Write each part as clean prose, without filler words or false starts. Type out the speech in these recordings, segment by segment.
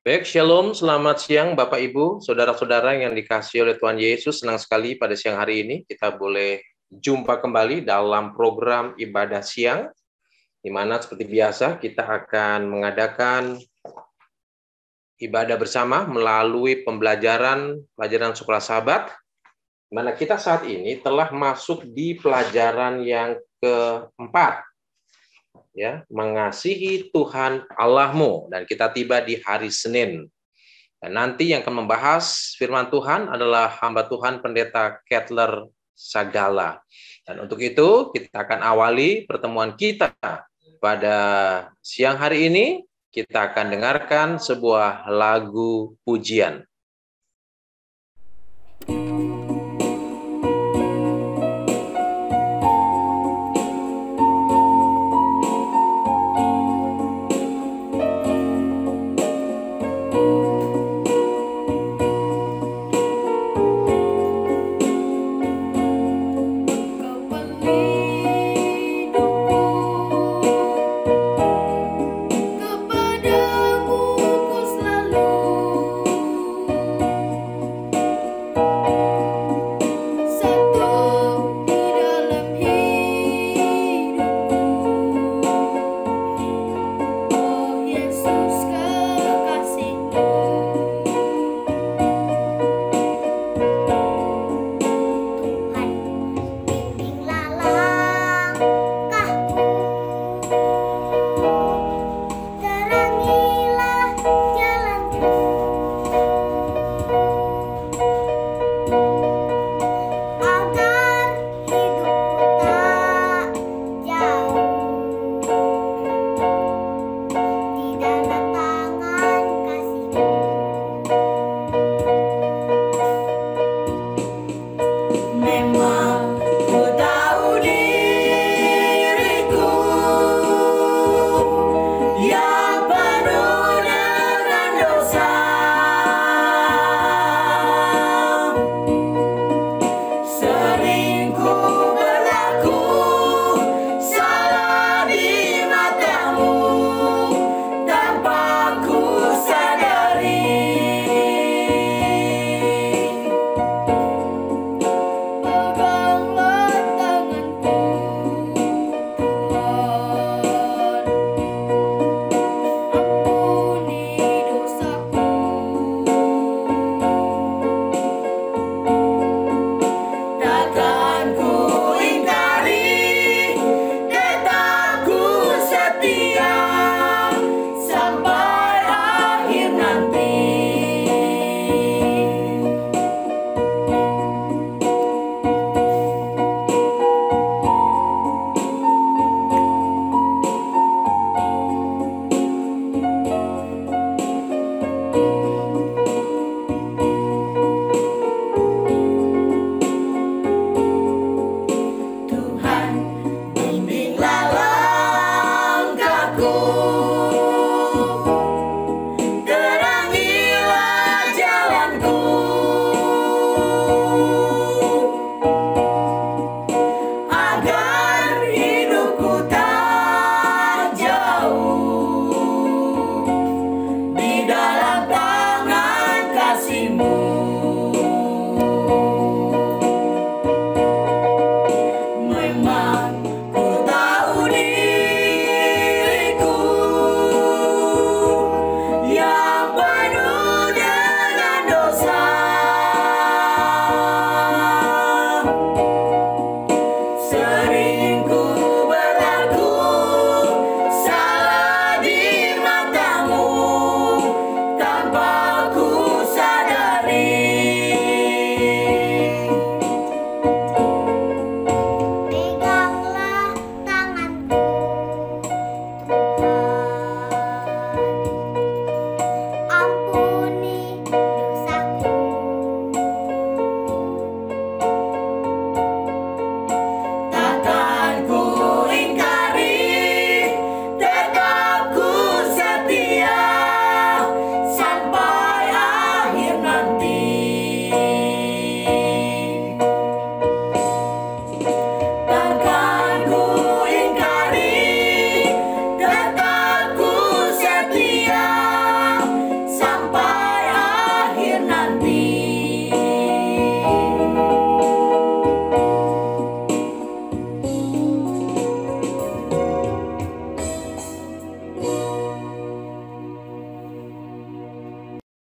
Baik, Shalom, selamat siang Bapak Ibu, Saudara-saudara yang dikasihi oleh Tuhan Yesus. Senang sekali pada siang hari ini kita boleh jumpa kembali dalam program ibadah siang, di mana seperti biasa kita akan mengadakan ibadah bersama melalui pelajaran sekolah sahabat, di mana kita saat ini telah masuk di pelajaran yang keempat, ya, mengasihi Tuhan Allahmu, dan kita tiba di hari Senin. Dan nanti yang akan membahas firman Tuhan adalah hamba Tuhan Pendeta Kettler Sagala. Dan untuk itu kita akan awali pertemuan kita pada siang hari ini. Kita akan dengarkan sebuah lagu pujian. Yesus kekasihku.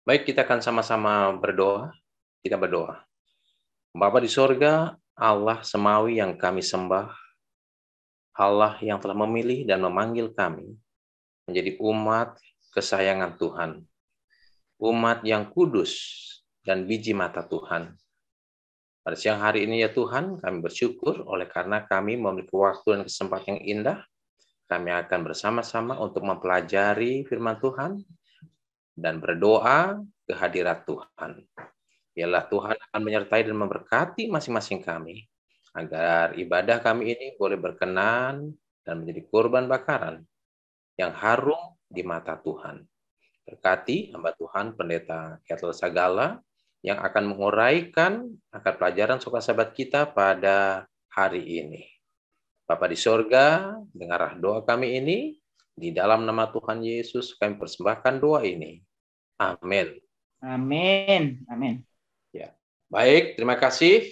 Baik, kita akan sama-sama berdoa. Kita berdoa. Bapa di sorga, Allah semawi yang kami sembah, Allah yang telah memilih dan memanggil kami menjadi umat kesayangan Tuhan, umat yang kudus dan biji mata Tuhan. Pada siang hari ini ya Tuhan, kami bersyukur oleh karena kami memiliki waktu dan kesempatan yang indah. Kami akan bersama-sama untuk mempelajari firman Tuhan dan berdoa ke hadirat Tuhan. Biarlah Tuhan akan menyertai dan memberkati masing-masing kami, agar ibadah kami ini boleh berkenan dan menjadi korban bakaran yang harum di mata Tuhan. Berkati hamba Tuhan Pendeta Ketel Sagala yang akan menguraikan akar pelajaran Soka Sabat kita pada hari ini. Bapa di sorga, dengarlah doa kami ini. Di dalam nama Tuhan Yesus kami persembahkan doa ini. Amin. Amin. Amin. Ya. Baik, terima kasih.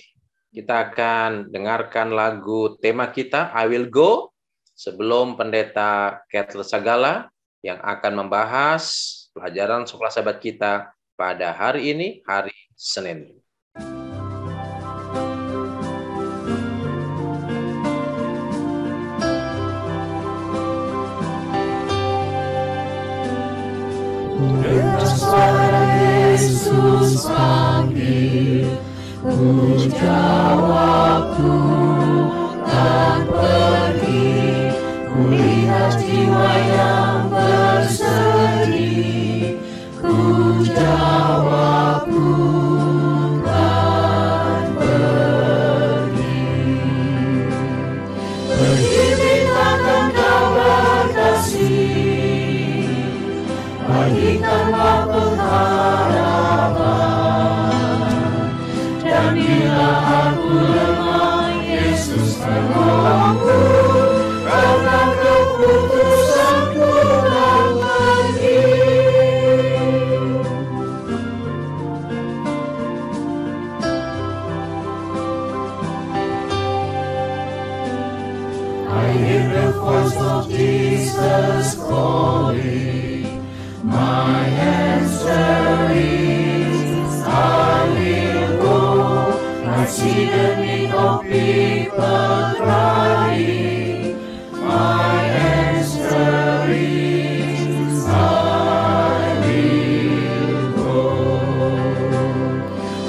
Kita akan dengarkan lagu tema kita, I Will Go, sebelum Pendeta Ketel Sagala yang akan membahas pelajaran Sekolah Sahabat kita pada hari ini, hari Senin. Suara Yesus panggil, ku jawab ku tak pergi. Ku lihat jiwa yang bersedih, ku jawab ku tak pergi. Pergi beritakan kabar kasih, bagikanlah pengharapan. Dan bila aku lemah, Yesus menolongku, karena keputusanku tak pergi. I hear the voice of Jesus calling. My answer is, I will go. I see the need of people crying. My answer is, I will go.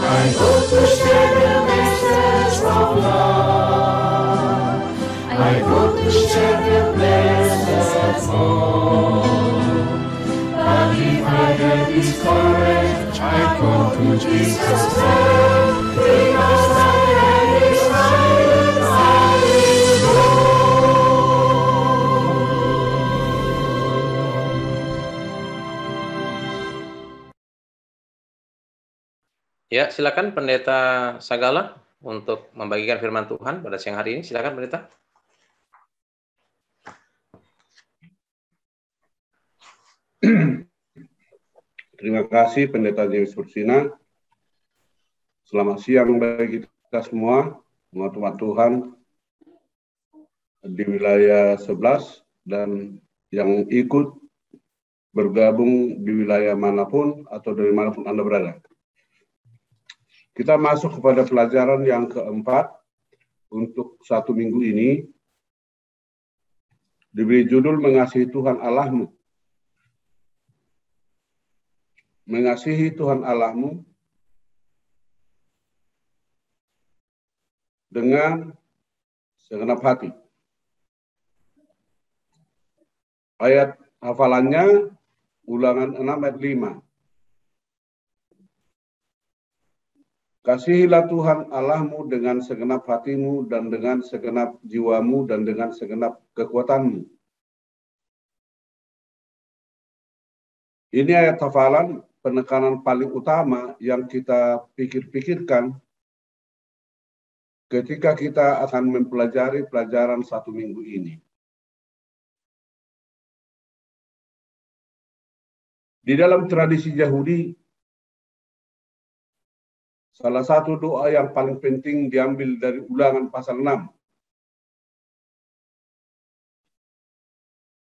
I go to share the message of love. I go to share the blessed hope. But if I get discouraged, I go to Jesus' name, because my hand is silent, I will go. Ya, silakan Pendeta Sagala untuk membagikan firman Tuhan pada siang hari ini. Silakan Pendeta. Terima kasih Pendeta James Fursina. Selamat siang bagi kita semua, teman-teman Tuhan di wilayah 11 dan yang ikut bergabung di wilayah manapun atau dari manapun Anda berada. Kita masuk kepada pelajaran yang keempat untuk satu minggu ini. Diberi judul Mengasihi Tuhan Allahmu. Mengasihi Tuhan Allahmu dengan segenap hati. Ayat hafalannya Ulangan 6 ayat 5. Kasihilah Tuhan Allahmu dengan segenap hatimu dan dengan segenap jiwamu dan dengan segenap kekuatanmu. Ini ayat hafalan penekanan paling utama yang kita pikirkan ketika kita akan mempelajari pelajaran satu minggu ini. Di dalam tradisi Yahudi, salah satu doa yang paling penting diambil dari Ulangan pasal 6.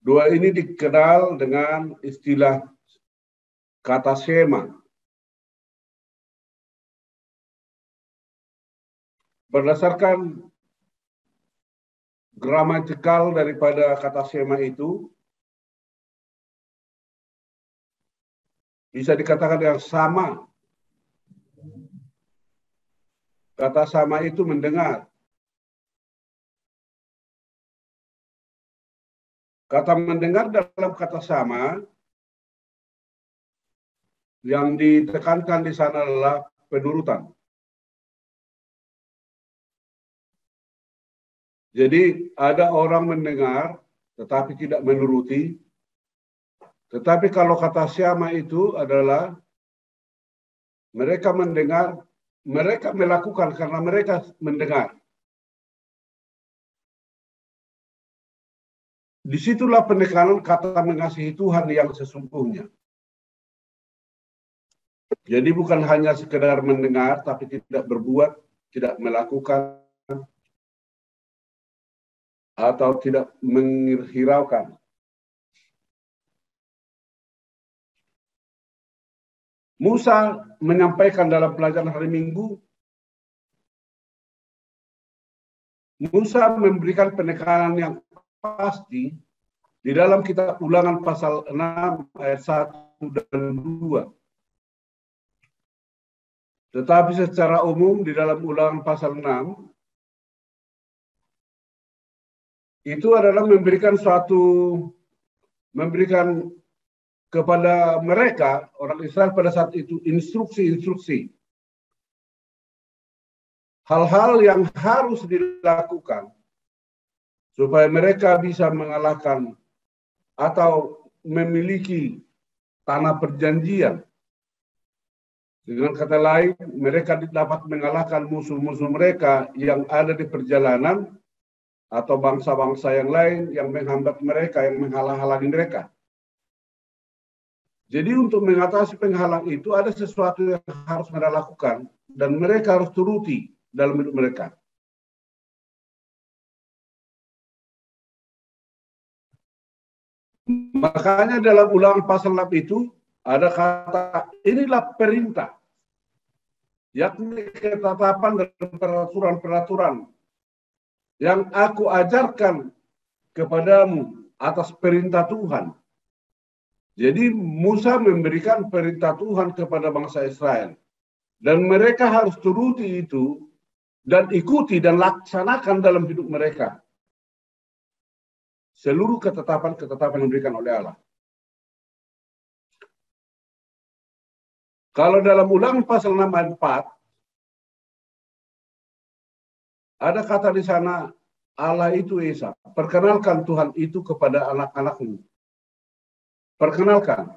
Doa ini dikenal dengan istilah kata sema. Berdasarkan gramatikal daripada kata sema itu, bisa dikatakan yang sama. Kata sama itu mendengar. Kata mendengar dalam kata sama yang ditekankan di sana adalah penurutan. Jadi ada orang mendengar tetapi tidak menuruti. Tetapi kalau kata sama itu adalah mereka mendengar, mereka melakukan karena mereka mendengar. Disitulah penekanan kata mengasihi Tuhan yang sesungguhnya. Jadi bukan hanya sekedar mendengar, tapi tidak berbuat, tidak melakukan, atau tidak menghiraukan. Musa menyampaikan dalam pelajaran hari Minggu, Musa memberikan penekanan yang pasti di dalam kitab Ulangan pasal 6 ayat 1 dan 2. Tetapi secara umum di dalam Ulangan pasal 6 itu adalah memberikan kepada mereka orang Israel pada saat itu instruksi-instruksi. Hal-hal yang harus dilakukan supaya mereka bisa mengalahkan atau memiliki tanah perjanjian. Dengan kata lain, mereka dapat mengalahkan musuh-musuh mereka yang ada di perjalanan atau bangsa-bangsa yang lain yang menghambat mereka, yang menghalang-halangi mereka. Jadi untuk mengatasi penghalang itu ada sesuatu yang harus mereka lakukan dan mereka harus turuti dalam hidup mereka. Makanya dalam Ulangan pasal 6 itu ada kata, inilah perintah, yakni ketetapan dan peraturan-peraturan yang aku ajarkan kepadamu atas perintah Tuhan. Jadi Musa memberikan perintah Tuhan kepada bangsa Israel. Dan mereka harus turuti itu dan ikuti dan laksanakan dalam hidup mereka. Seluruh ketetapan-ketetapan yang diberikan oleh Allah. Kalau dalam Ulangan pasal 6 ayat 4, ada kata di sana, Allah itu Esa. Perkenalkan Tuhan itu kepada anak-anakmu. Perkenalkan.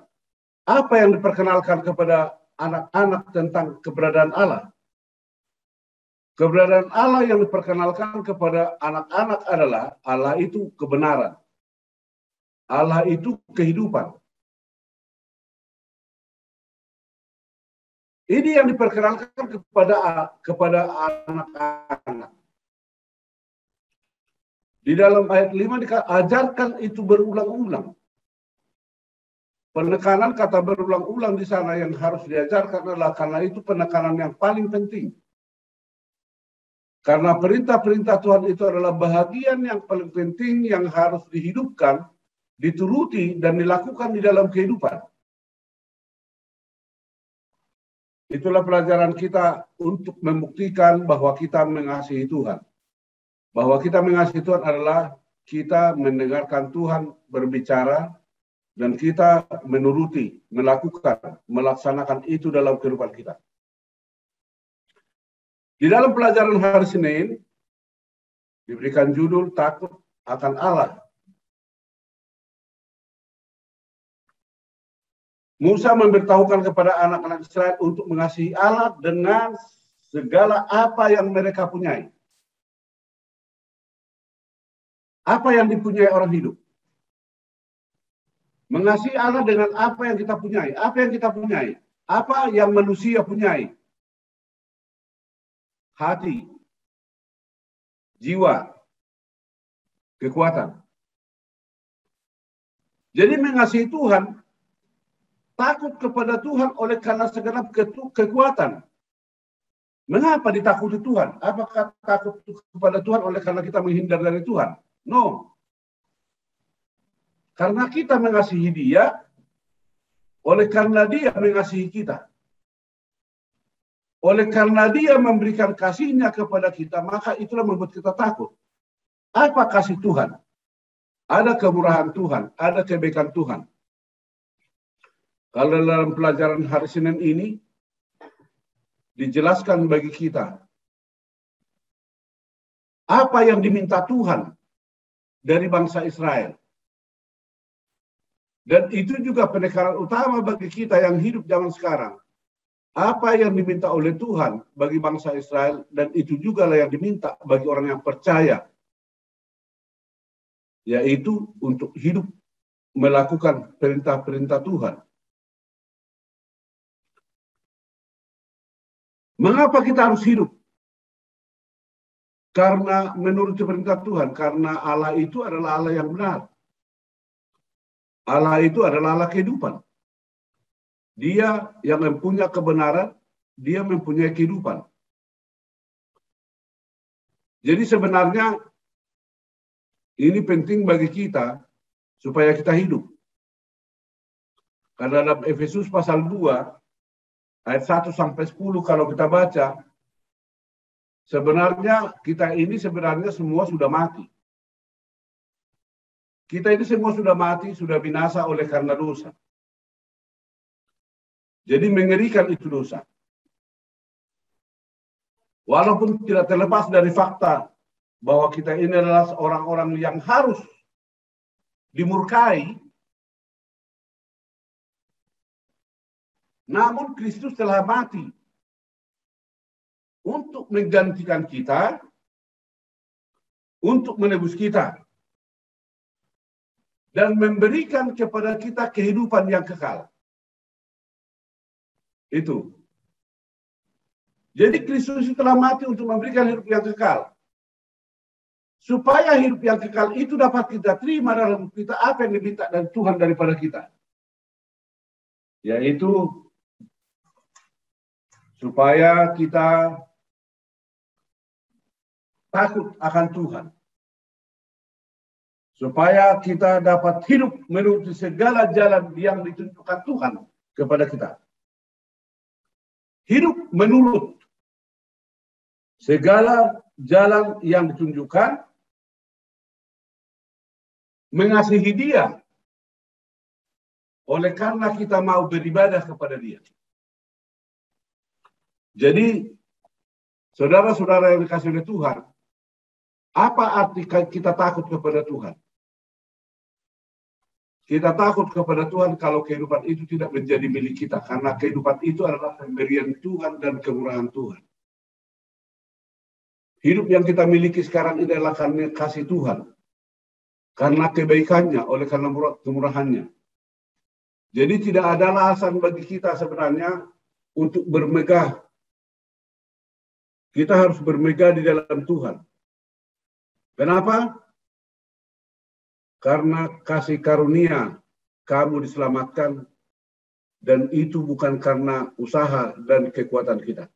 Apa yang diperkenalkan kepada anak-anak tentang keberadaan Allah? Keberadaan Allah yang diperkenalkan kepada anak-anak adalah Allah itu kebenaran. Allah itu kehidupan. Ini yang diperkenalkan kepada anak-anak. Di dalam ayat 5 ajarkan itu berulang-ulang. Penekanan kata berulang-ulang di sana yang harus diajarkan adalah karena itu penekanan yang paling penting. Karena perintah-perintah Tuhan itu adalah bahagian yang paling penting yang harus dihidupkan, dituruti, dan dilakukan di dalam kehidupan. Itulah pelajaran kita untuk membuktikan bahwa kita mengasihi Tuhan. Bahwa kita mengasihi Tuhan adalah kita mendengarkan Tuhan berbicara dan kita menuruti, melakukan, melaksanakan itu dalam kehidupan kita. Di dalam pelajaran hari Senin diberikan judul takut akan Allah. Musa memberitahukan kepada anak-anak Israel untuk mengasihi Allah dengan segala apa yang mereka punyai. Apa yang dipunyai orang hidup? Mengasihi Allah dengan apa yang kita punyai. Apa yang kita punyai? Apa yang manusia punyai? Hati, jiwa, kekuatan. Jadi mengasihi Tuhan takut kepada Tuhan oleh karena segenap kekuatan. Mengapa ditakuti Tuhan? Apakah takut kepada Tuhan oleh karena kita menghindar dari Tuhan? No. Karena kita mengasihi Dia, oleh karena Dia mengasihi kita. Oleh karena Dia memberikan kasih-Nya kepada kita, maka itulah membuat kita takut. Apa kasih Tuhan? Ada kemurahan Tuhan, ada kebaikan Tuhan. Kalau dalam pelajaran hari Senin ini, dijelaskan bagi kita apa yang diminta Tuhan dari bangsa Israel. Dan itu juga pendekatan utama bagi kita yang hidup zaman sekarang. Apa yang diminta oleh Tuhan bagi bangsa Israel, dan itu juga yang diminta bagi orang yang percaya, yaitu untuk hidup melakukan perintah-perintah Tuhan. Mengapa kita harus hidup? Karena menurut perintah Tuhan, karena Allah itu adalah Allah yang benar. Allah itu adalah Allah kehidupan. Dia yang mempunyai kebenaran, Dia mempunyai kehidupan. Jadi sebenarnya ini penting bagi kita supaya kita hidup. Karena dalam Efesus pasal 2 ayat 1 sampai 10 kalau kita baca, sebenarnya kita ini sebenarnya semua sudah mati. Kita ini semua sudah mati, sudah binasa oleh karena dosa. Jadi mengerikan itu dosa. Walaupun tidak terlepas dari fakta bahwa kita ini adalah orang-orang yang harus dimurkai, namun Kristus telah mati untuk menggantikan kita, untuk menebus kita, dan memberikan kepada kita kehidupan yang kekal. Itu. Jadi Kristus telah mati untuk memberikan hidup yang kekal. Supaya hidup yang kekal itu dapat kita terima dalam kita apa yang diminta dari Tuhan daripada kita. Yaitu supaya kita takut akan Tuhan. Supaya kita dapat hidup menuruti segala jalan yang ditunjukkan Tuhan kepada kita. Hidup menurut segala jalan yang ditunjukkan, mengasihi Dia, oleh karena kita mau beribadah kepada Dia. Jadi, saudara-saudara yang dikasihi oleh Tuhan, apa arti kita takut kepada Tuhan? Kita takut kepada Tuhan kalau kehidupan itu tidak menjadi milik kita. Karena kehidupan itu adalah pemberian Tuhan dan kemurahan Tuhan. Hidup yang kita miliki sekarang ini adalah karena kasih Tuhan. Karena kebaikannya, oleh karena kemurahannya. Jadi tidak ada alasan bagi kita sebenarnya untuk bermegah. Kita harus bermegah di dalam Tuhan. Kenapa? Karena kasih karunia kamu diselamatkan, dan itu bukan karena usaha dan kekuatan kita.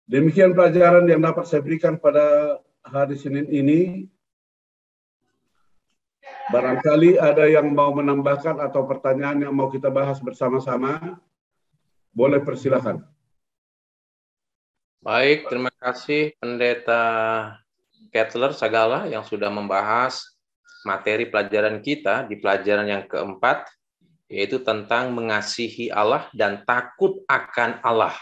Demikian pelajaran yang dapat saya berikan pada hari Senin ini. Barangkali ada yang mau menambahkan atau pertanyaan yang mau kita bahas bersama-sama, boleh persilakan. Baik, terima kasih Pendeta Kettler Sagala yang sudah membahas materi pelajaran kita di pelajaran yang keempat, yaitu tentang mengasihi Allah dan takut akan Allah.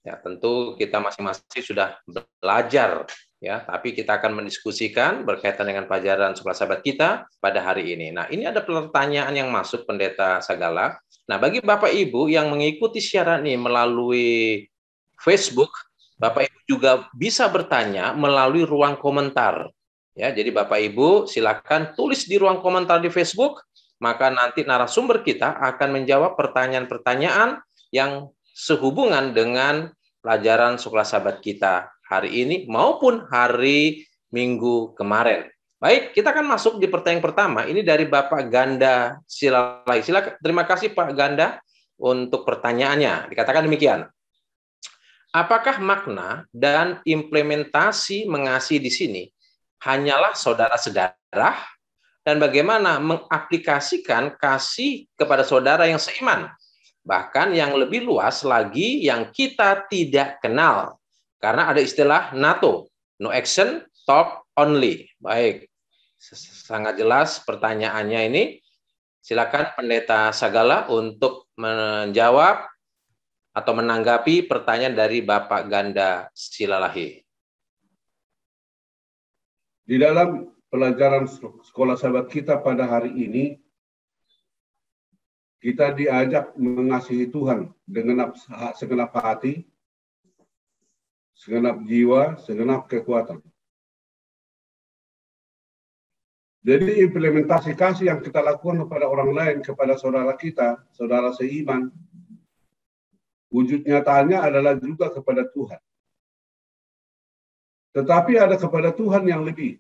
Ya, tentu kita masing-masing sudah belajar, ya, tapi kita akan mendiskusikan berkaitan dengan pelajaran sekolah sahabat kita pada hari ini. Nah, ini ada pertanyaan yang masuk Pendeta Sagala. Nah, bagi Bapak Ibu yang mengikuti siaran ini melalui Facebook, Bapak Ibu juga bisa bertanya melalui ruang komentar. Ya, jadi Bapak Ibu silakan tulis di ruang komentar di Facebook, maka nanti narasumber kita akan menjawab pertanyaan-pertanyaan yang sehubungan dengan pelajaran sekolah sahabat kita hari ini maupun hari Minggu kemarin. Baik, kita akan masuk di pertanyaan pertama. Ini dari Bapak Ganda Silalai. Silakan. Terima kasih Pak Ganda untuk pertanyaannya. Dikatakan demikian. Apakah makna dan implementasi mengasihi di sini hanyalah saudara-saudara, dan bagaimana mengaplikasikan kasih kepada saudara yang seiman, bahkan yang lebih luas lagi yang kita tidak kenal? Karena ada istilah NATO, no action, talk only. Baik, sangat jelas pertanyaannya ini. Silakan Pendeta Sagala untuk menjawab atau menanggapi pertanyaan dari Bapak Ganda Silalahi. Di dalam pelajaran sekolah sahabat kita pada hari ini, kita diajak mengasihi Tuhan dengan segenap hati, segenap jiwa, segenap kekuatan. Jadi implementasi kasih yang kita lakukan kepada orang lain, kepada saudara kita, saudara seiman, wujud nyatanya adalah juga kepada Tuhan. Tetapi ada kepada Tuhan yang lebih.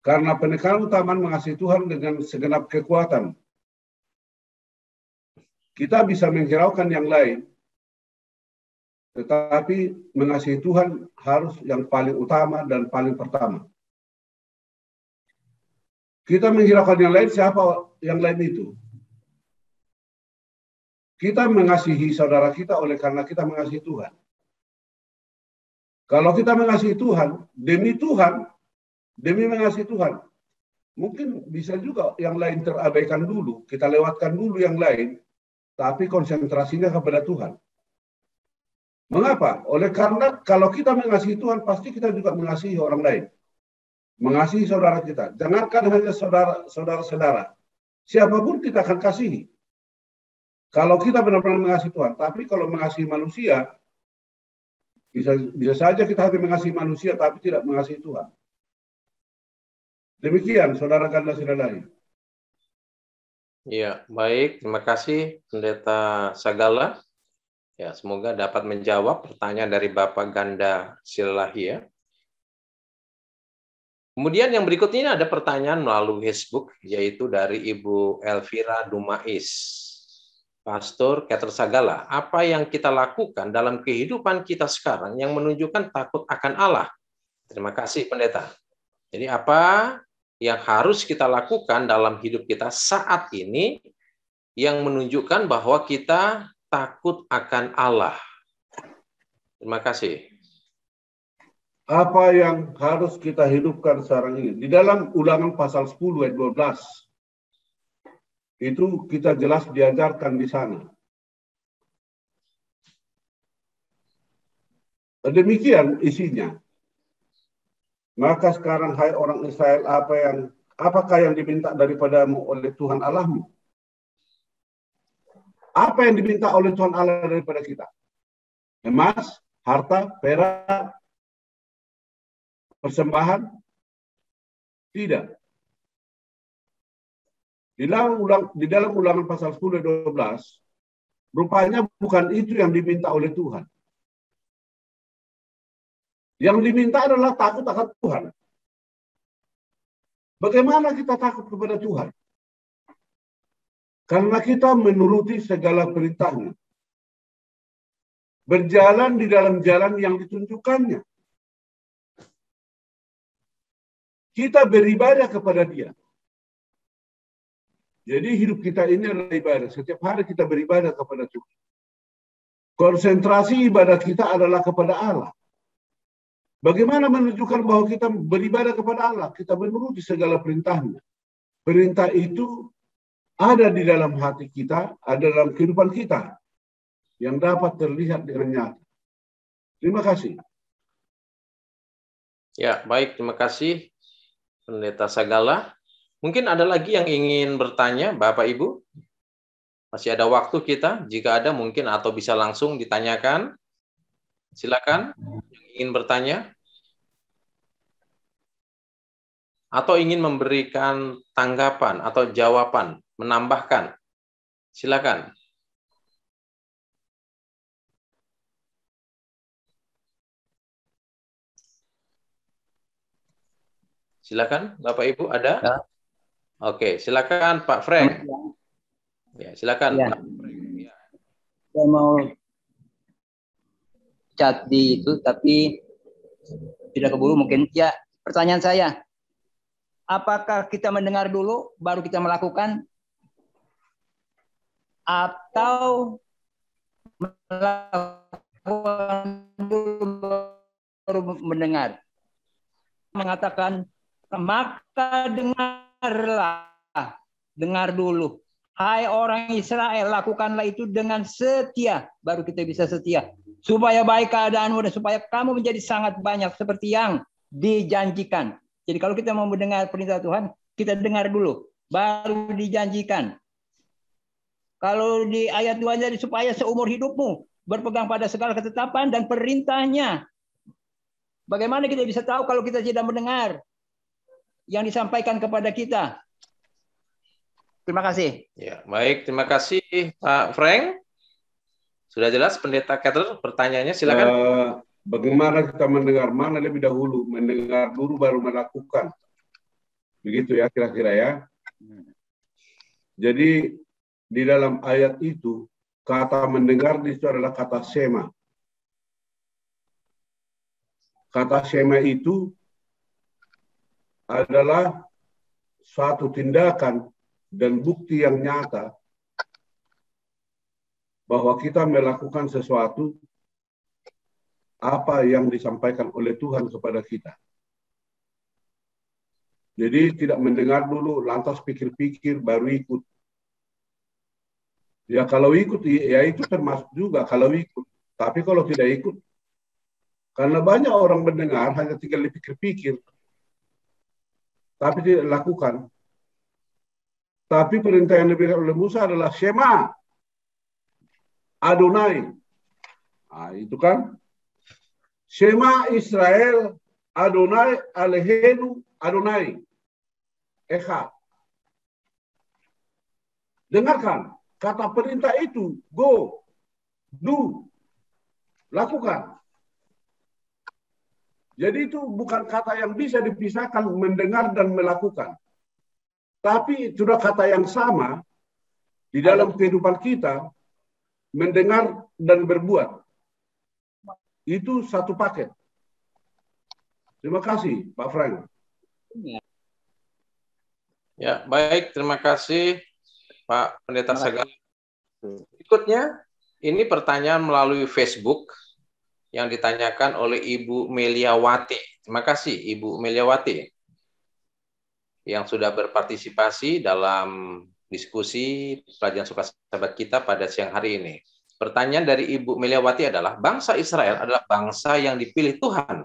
Karena penekanan utama mengasihi Tuhan dengan segenap kekuatan, kita bisa menghiraukan yang lain, tetapi mengasihi Tuhan harus yang paling utama dan paling pertama. Kita menghiraukan yang lain, siapa yang lain itu? Kita mengasihi saudara kita oleh karena kita mengasihi Tuhan. Kalau kita mengasihi Tuhan, demi mengasihi Tuhan, mungkin bisa juga yang lain terabaikan dulu, kita lewatkan dulu yang lain, tapi konsentrasinya kepada Tuhan. Mengapa? Oleh karena kalau kita mengasihi Tuhan, pasti kita juga mengasihi orang lain. Mengasihi saudara kita. Jangankan hanya saudara-saudara. Siapapun kita akan kasihi. Kalau kita benar-benar mengasihi Tuhan. Tapi kalau mengasihi manusia, bisa saja kita hanya mengasihi manusia, tapi tidak mengasihi Tuhan. Demikian, Saudara Ganda Silalahi. Ya, baik. Terima kasih, Pendeta Sagala. Ya, semoga dapat menjawab pertanyaan dari Bapak Ganda Silalahi ya. Kemudian yang berikutnya ada pertanyaan melalui Facebook, yaitu dari Ibu Elvira Dumais. Pastor Keter Sagala, apa yang kita lakukan dalam kehidupan kita sekarang yang menunjukkan takut akan Allah? Terima kasih, Pendeta. Jadi apa yang harus kita lakukan dalam hidup kita saat ini yang menunjukkan bahwa kita takut akan Allah? Terima kasih. Apa yang harus kita hidupkan sekarang ini? Di dalam Ulangan pasal 10 ayat 12, itu kita jelas diajarkan di sana. Demikian isinya. Maka sekarang hai orang Israel, apakah yang diminta daripadamu oleh Tuhan Allahmu? Apa yang diminta oleh Tuhan Allah daripada kita? Emas, harta, perak, persembahan? Tidak. Di dalam Ulangan pasal 10 ayat 12, rupanya bukan itu yang diminta oleh Tuhan. Yang diminta adalah takut akan Tuhan. Bagaimana kita takut kepada Tuhan? Karena kita menuruti segala perintahnya. Berjalan di dalam jalan yang ditunjukkannya. Kita beribadah kepada Dia. Jadi hidup kita ini adalah ibadah. Setiap hari kita beribadah kepada Tuhan. Konsentrasi ibadah kita adalah kepada Allah. Bagaimana menunjukkan bahwa kita beribadah kepada Allah? Kita menuruti segala perintahnya. Perintah itu ada di dalam hati kita, ada dalam kehidupan kita. Yang dapat terlihat dengan nyata. Terima kasih. Ya, baik. Terima kasih, Pendeta Sagala. Mungkin ada lagi yang ingin bertanya, Bapak Ibu? Masih ada waktu kita. Jika ada mungkin atau bisa langsung ditanyakan. Silakan yang ingin bertanya. Atau ingin memberikan tanggapan atau jawaban, menambahkan. Silakan. Silakan Bapak Ibu, ada? Ya. Oke, silakan Pak Frank. Ya, silakan Ya. Pak Frank. Ya. Saya mau chat di itu, tapi tidak keburu mungkin. Ya, pertanyaan saya, apakah kita mendengar dulu baru kita melakukan, atau melakukan dulu baru mendengar? Mengatakan, maka dengar dulu. Hai orang Israel, lakukanlah itu dengan setia, baru kita bisa setia. Supaya baik keadaanmu dan supaya kamu menjadi sangat banyak seperti yang dijanjikan. Jadi kalau kita mau mendengar perintah Tuhan, kita dengar dulu, baru dijanjikan. Kalau di ayat 2 jadi supaya seumur hidupmu berpegang pada segala ketetapan dan perintahnya. Bagaimana kita bisa tahu kalau kita tidak mendengar yang disampaikan kepada kita? Terima kasih. Ya, baik, terima kasih Pak Frank. Sudah jelas Pendeta Catherine pertanyaannya, silakan. Bagaimana kita mendengar, mana lebih dahulu, mendengar dulu baru melakukan. Begitu ya kira-kira ya. Jadi di dalam ayat itu kata mendengar itu adalah kata shema. Kata shema itu adalah suatu tindakan dan bukti yang nyata bahwa kita melakukan sesuatu apa yang disampaikan oleh Tuhan kepada kita. Jadi tidak mendengar dulu, lantas pikir-pikir, baru ikut. Ya kalau ikut, ya itu termasuk juga kalau ikut. Tapi kalau tidak ikut, karena banyak orang mendengar hanya tinggal dipikir-pikir, tapi tidak lakukan. Tapi perintah yang diberikan oleh Musa adalah Shema Adonai. Nah, itu kan. Shema Israel Adonai Eloheinu Adonai Echad. Dengarkan, kata perintah itu, go, do, lakukan. Jadi itu bukan kata yang bisa dipisahkan mendengar dan melakukan. Tapi sudah kata yang sama di dalam kehidupan kita, mendengar dan berbuat. Itu satu paket. Terima kasih, Pak Frank. Ya, baik, terima kasih Pak Pendeta Sagala. Berikutnya, ini pertanyaan melalui Facebook yang ditanyakan oleh Ibu Meliawati. Terima kasih Ibu Meliawati yang sudah berpartisipasi dalam diskusi pelajaran suka sahabat kita pada siang hari ini. Pertanyaan dari Ibu Meliawati adalah, bangsa Israel adalah bangsa yang dipilih Tuhan.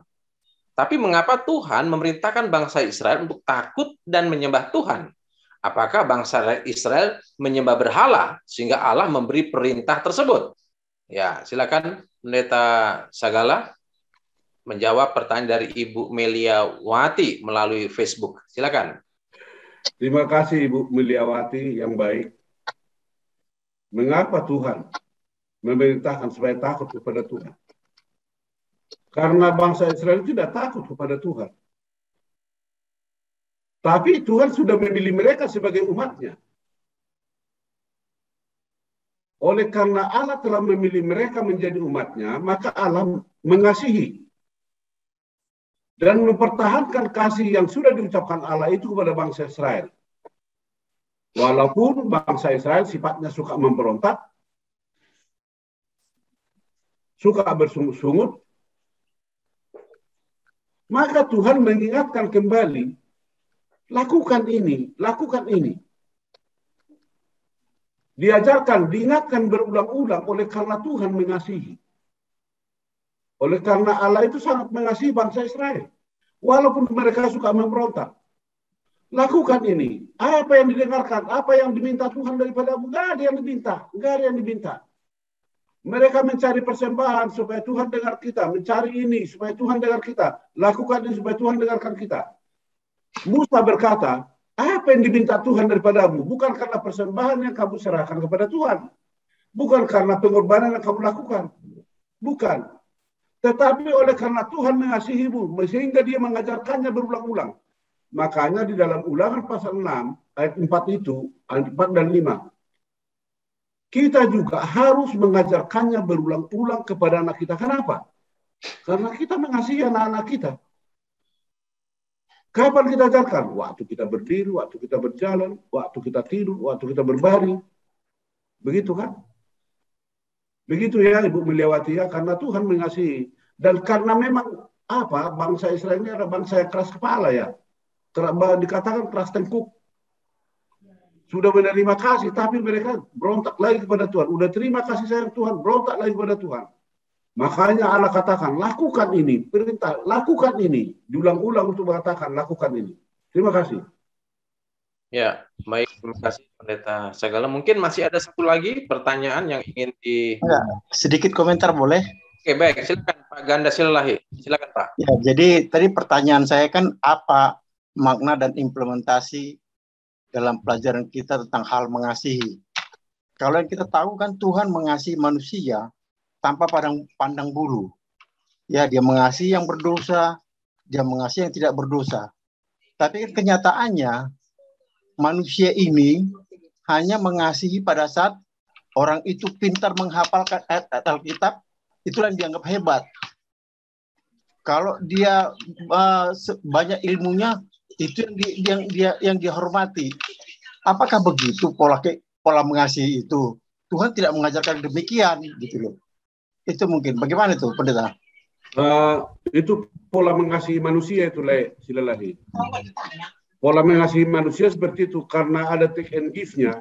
Tapi mengapa Tuhan memerintahkan bangsa Israel untuk takut dan menyembah Tuhan? Apakah bangsa Israel menyembah berhala sehingga Allah memberi perintah tersebut? Ya, silakan Pendeta Sagala menjawab pertanyaan dari Ibu Meliawati melalui Facebook. Silakan. Terima kasih Ibu Meliawati yang baik. Mengapa Tuhan memerintahkan supaya takut kepada Tuhan? Karena bangsa Israel tidak takut kepada Tuhan. Tapi Tuhan sudah memilih mereka sebagai umatnya. Oleh karena Allah telah memilih mereka menjadi umatnya, maka Allah mengasihi dan mempertahankan kasih yang sudah diucapkan Allah itu kepada bangsa Israel. Walaupun bangsa Israel sifatnya suka memberontak, suka bersungut-sungut, maka Tuhan mengingatkan kembali, lakukan ini, lakukan ini. Diajarkan, diingatkan berulang-ulang oleh karena Tuhan mengasihi. Oleh karena Allah itu sangat mengasihi bangsa Israel. Walaupun mereka suka memberontak. Lakukan ini. Apa yang didengarkan, apa yang diminta Tuhan daripadamu, nggak ada yang diminta. Nggak ada yang diminta. Mereka mencari persembahan supaya Tuhan dengar kita. Mencari ini supaya Tuhan dengar kita. Lakukan ini supaya Tuhan dengarkan kita. Musa berkata, apa yang diminta Tuhan daripadamu? Bukan karena persembahan yang kamu serahkan kepada Tuhan. Bukan karena pengorbanan yang kamu lakukan. Bukan. Tetapi oleh karena Tuhan mengasihimu, sehingga dia mengajarkannya berulang-ulang. Makanya di dalam Ulangan pasal 6 ayat 4 itu, ayat 4 dan 5, kita juga harus mengajarkannya berulang-ulang kepada anak kita. Kenapa? Karena kita mengasihi anak-anak kita. Kapan kita ajarkan? Waktu kita berdiri, waktu kita berjalan, waktu kita tidur, waktu kita berbaring. Begitu kan? Begitu ya Ibu Miliawati ya, karena Tuhan mengasihi. Dan karena memang bangsa Israel ini adalah bangsa yang keras kepala ya. Dikatakan keras tengkuk. Sudah menerima kasih, tapi mereka berontak lagi kepada Tuhan. Udah terima kasih sayang Tuhan, berontak lagi kepada Tuhan. Makanya Allah katakan, lakukan ini, perintah, lakukan ini. Diulang-ulang untuk mengatakan, lakukan ini. Terima kasih. Ya, baik. Terima kasih Pendeta Sagala. Mungkin masih ada satu lagi pertanyaan yang ingin sedikit komentar boleh? Oke, baik. Silakan Pak Ganda Silalahi. Silakan Pak. Ya, jadi tadi pertanyaan saya kan apa makna dan implementasi dalam pelajaran kita tentang hal mengasihi. Kalau yang kita tahu kan Tuhan mengasihi manusia tanpa pandang bulu. Ya, dia mengasihi yang berdosa, dia mengasihi yang tidak berdosa. Tapi kenyataannya manusia ini hanya mengasihi pada saat orang itu pintar menghafalkan ayat Alkitab, itulah yang dianggap hebat. Kalau dia banyak ilmunya, itu yang dihormati. Apakah begitu pola mengasihi itu? Tuhan tidak mengajarkan demikian, gitu loh. Itu mungkin. Bagaimana itu, Pendeta? Itu pola mengasihi manusia itu, Silalahi. Pola mengasihi manusia seperti itu karena ada take and give-nya.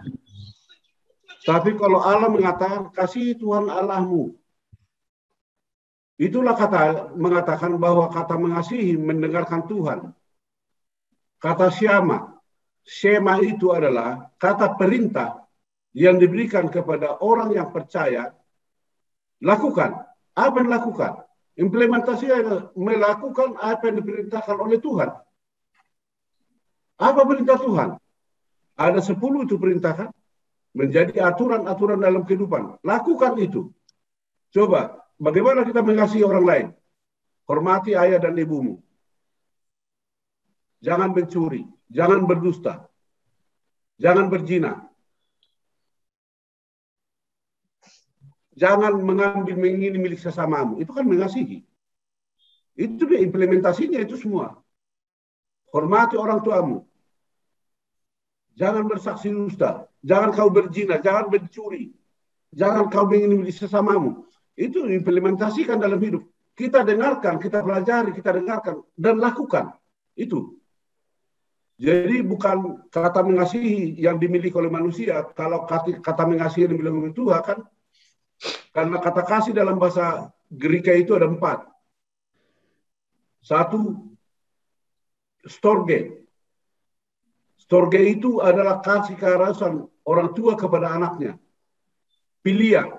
Tapi kalau Allah mengatakan kasih Tuhan Allahmu, itulah mengatakan bahwa kata mengasihi mendengarkan Tuhan. Kata Shema itu adalah kata perintah yang diberikan kepada orang yang percaya. Lakukan. Apa yang lakukan? Implementasi adalah melakukan apa yang diperintahkan oleh Tuhan. Apa perintah Tuhan? Ada 10 itu perintahkan. Menjadi aturan-aturan dalam kehidupan. Lakukan itu. Coba, bagaimana kita mengasihi orang lain? Hormati ayah dan ibumu. Jangan mencuri, jangan berdusta, jangan berzina, jangan mengingini milik sesamamu. Itu kan mengasihi. Itu dia implementasinya itu semua. Hormati orang tuamu. Jangan bersaksi dusta, jangan kau berzina, jangan mencuri, jangan kau mengingini milik sesamamu. Itu implementasikan dalam hidup. Kita dengarkan, kita pelajari, kita dengarkan dan lakukan. Itu. Jadi bukan kata mengasihi yang dimiliki oleh manusia. Kalau kata mengasihi yang dimiliki oleh Tuhan kan, karena kata kasih dalam bahasa Greka itu ada 4. 1, storge. Storge itu adalah kasih keharasan orang tua kepada anaknya. Philia.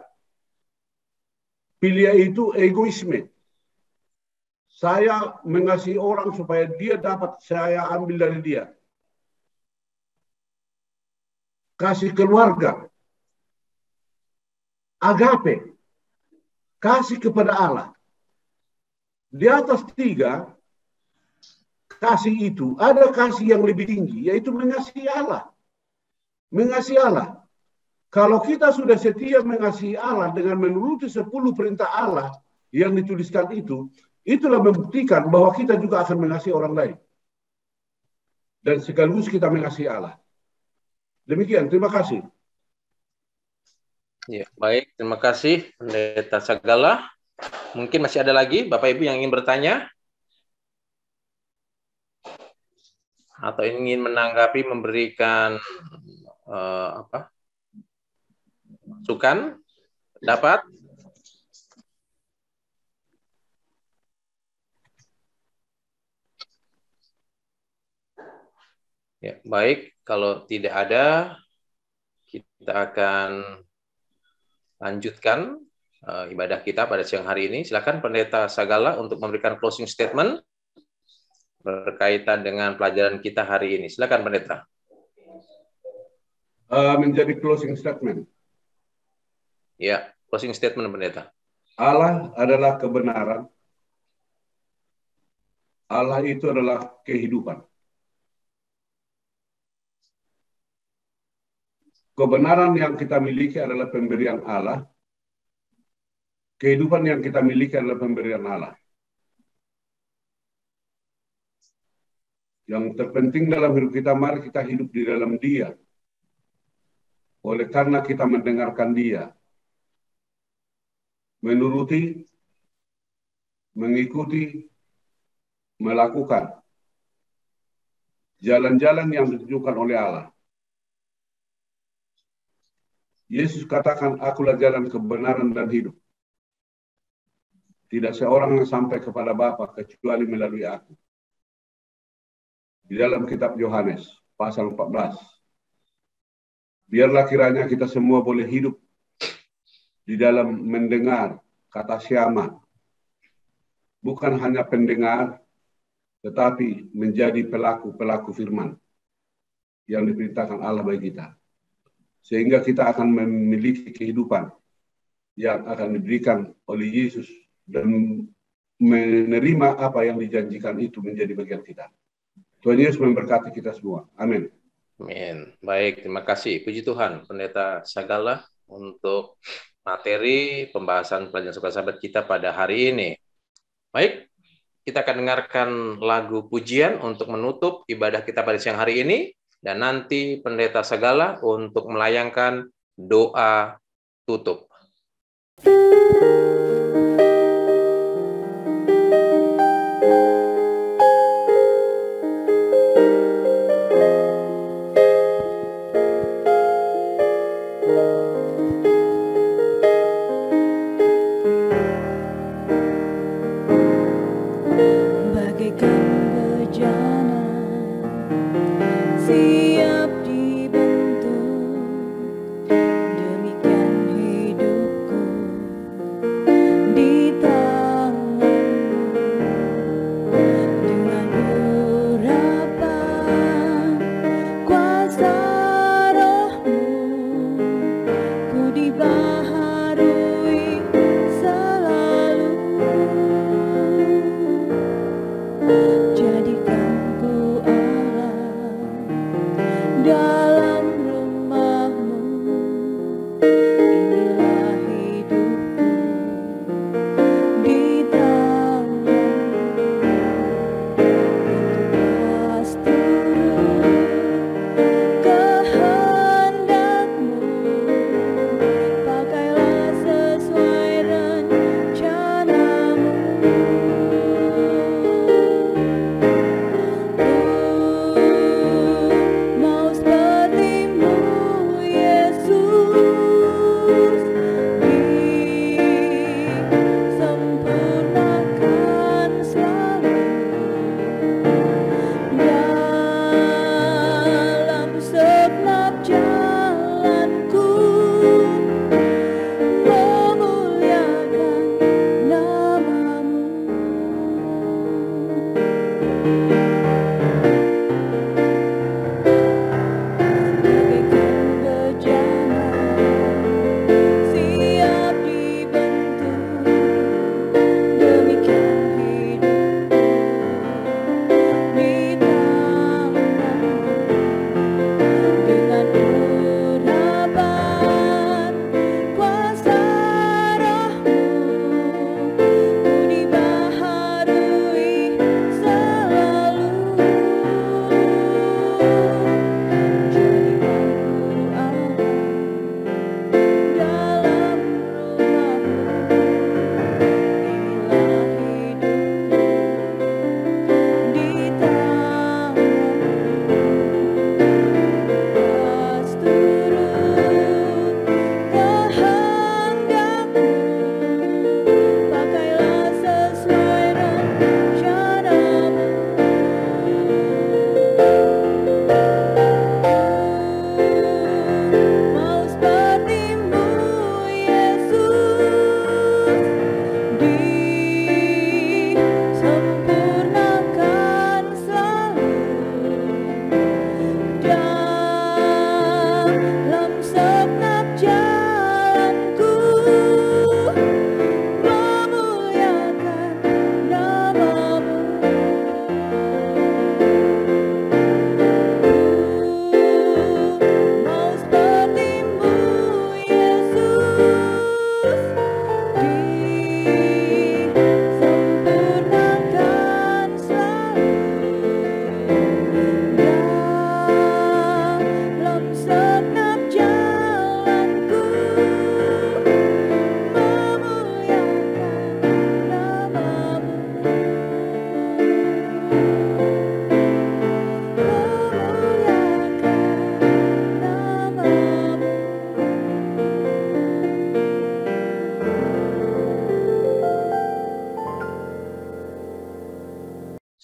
Philia itu egoisme. Saya mengasihi orang supaya dia dapat saya ambil dari dia. Kasih keluarga. Agape. Kasih kepada Allah. Di atas 3, kasih itu, ada kasih yang lebih tinggi, yaitu mengasihi Allah. Mengasihi Allah. Kalau kita sudah setia mengasihi Allah dengan menuruti 10 perintah Allah yang dituliskan itu, itulah membuktikan bahwa kita juga akan mengasihi orang lain. Dan sekaligus kita mengasihi Allah. Demikian, terima kasih. Ya, baik, terima kasih Pendeta Sagala. Mungkin masih ada lagi Bapak Ibu yang ingin bertanya? Atau ingin menanggapi, memberikan masukan? Dapat? Ya, baik. Kalau tidak ada, kita akan lanjutkan ibadah kita pada siang hari ini. Silakan Pendeta Sagala untuk memberikan closing statement berkaitan dengan pelajaran kita hari ini. Silakan Pendeta. Menjadi closing statement. Ya, closing statement Pendeta. Allah adalah kebenaran. Allah itu adalah kehidupan. kebenaran yang kita miliki adalah pemberian Allah. Kehidupan yang kita miliki adalah pemberian Allah. Yang terpenting dalam hidup kita, mari kita hidup di dalam Dia. Oleh karena kita mendengarkan Dia, menuruti, mengikuti, melakukan jalan-jalan yang ditunjukkan oleh Allah. Yesus katakan, akulah jalan kebenaran dan hidup. Tidak seorang yang sampai kepada Bapa kecuali melalui aku. Di dalam kitab Yohanes, pasal 14. Biarlah kiranya kita semua boleh hidup di dalam mendengar kata syama. Bukan hanya pendengar, tetapi menjadi pelaku-pelaku firman yang diperintahkan Allah bagi kita. Sehingga kita akan memiliki kehidupan yang akan diberikan oleh Yesus dan menerima apa yang dijanjikan itu menjadi bagian kita. Tuhan Yesus memberkati kita semua. Amin. Amin. Baik, terima kasih. Puji Tuhan, Pendeta Sagala, untuk materi pembahasan pelajaran suka sahabat kita pada hari ini. Baik, kita akan dengarkan lagu pujian untuk menutup ibadah kita pada siang hari ini. Dan nanti Pendeta Sagala untuk melayangkan doa tutup. Bagaikan bejana siap dibentuk, demikian hidupku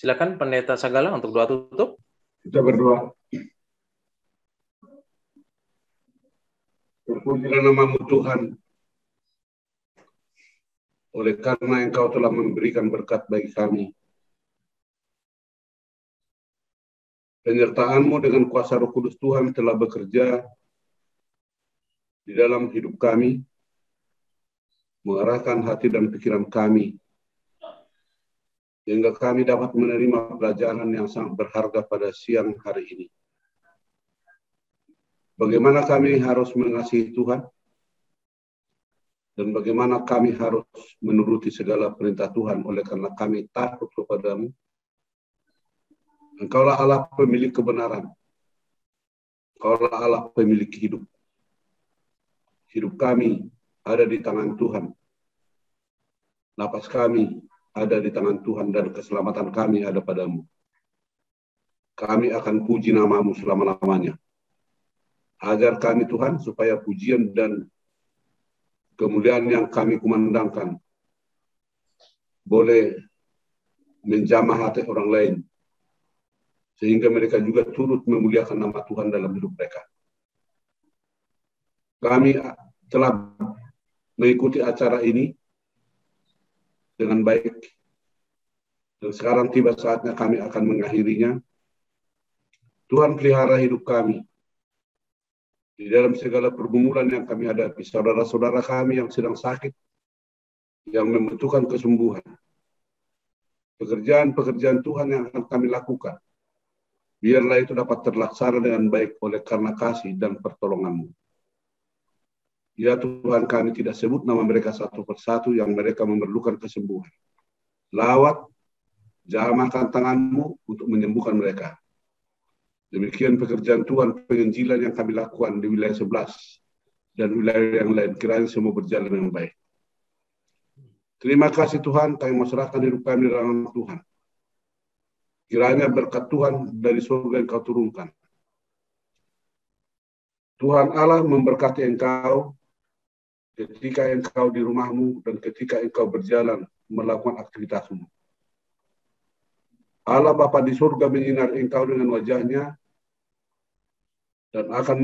Silakan Pendeta Sagala untuk doa tutup. Kita berdoa. Terpujilah nama-Mu Tuhan. Oleh karena Engkau telah memberikan berkat bagi kami. Penyertaan-Mu dengan kuasa Roh Kudus Tuhan telah bekerja di dalam hidup kami, mengarahkan hati dan pikiran kami, sehingga kami dapat menerima pelajaran yang sangat berharga pada siang hari ini. Bagaimana kami harus mengasihi Tuhan, dan bagaimana kami harus menuruti segala perintah Tuhan oleh karena kami takut kepada-Mu. Engkaulah Allah pemilik kebenaran. Engkaulah Allah pemilik hidup. Hidup kami ada di tangan Tuhan. Napas kami ada di tangan Tuhan dan keselamatan kami ada pada-Mu. Kami akan puji nama-Mu selama-lamanya. Ajar kami Tuhan supaya pujian dan kemuliaan yang kami kumandangkan boleh menjamah hati orang lain, sehingga mereka juga turut memuliakan nama Tuhan dalam hidup mereka. Kami telah mengikuti acara ini dengan baik, dan sekarang tiba saatnya kami akan mengakhirinya. Tuhan pelihara hidup kami di dalam segala pergumulan yang kami hadapi. Saudara-saudara kami yang sedang sakit, yang membutuhkan kesembuhan, pekerjaan-pekerjaan Tuhan yang akan kami lakukan, biarlah itu dapat terlaksana dengan baik oleh karena kasih dan pertolongan-Mu. Ya Tuhan, kami tidak sebut nama mereka satu persatu yang mereka memerlukan kesembuhan. Lawat, jamahkan tangan-Mu untuk menyembuhkan mereka. Demikian pekerjaan Tuhan, penginjilan yang kami lakukan di wilayah 11 dan wilayah yang lain, kiranya semua berjalan dengan baik. Terima kasih Tuhan, kami mau serahkan hidup kami di tangan Tuhan. Kiranya berkat Tuhan dari surga Engkau turunkan. Tuhan Allah memberkati Engkau ketika Engkau di rumahmu dan ketika Engkau berjalan melakukan aktivitasmu. Allah Bapa di surga menyinar Engkau dengan wajah-Nya dan akan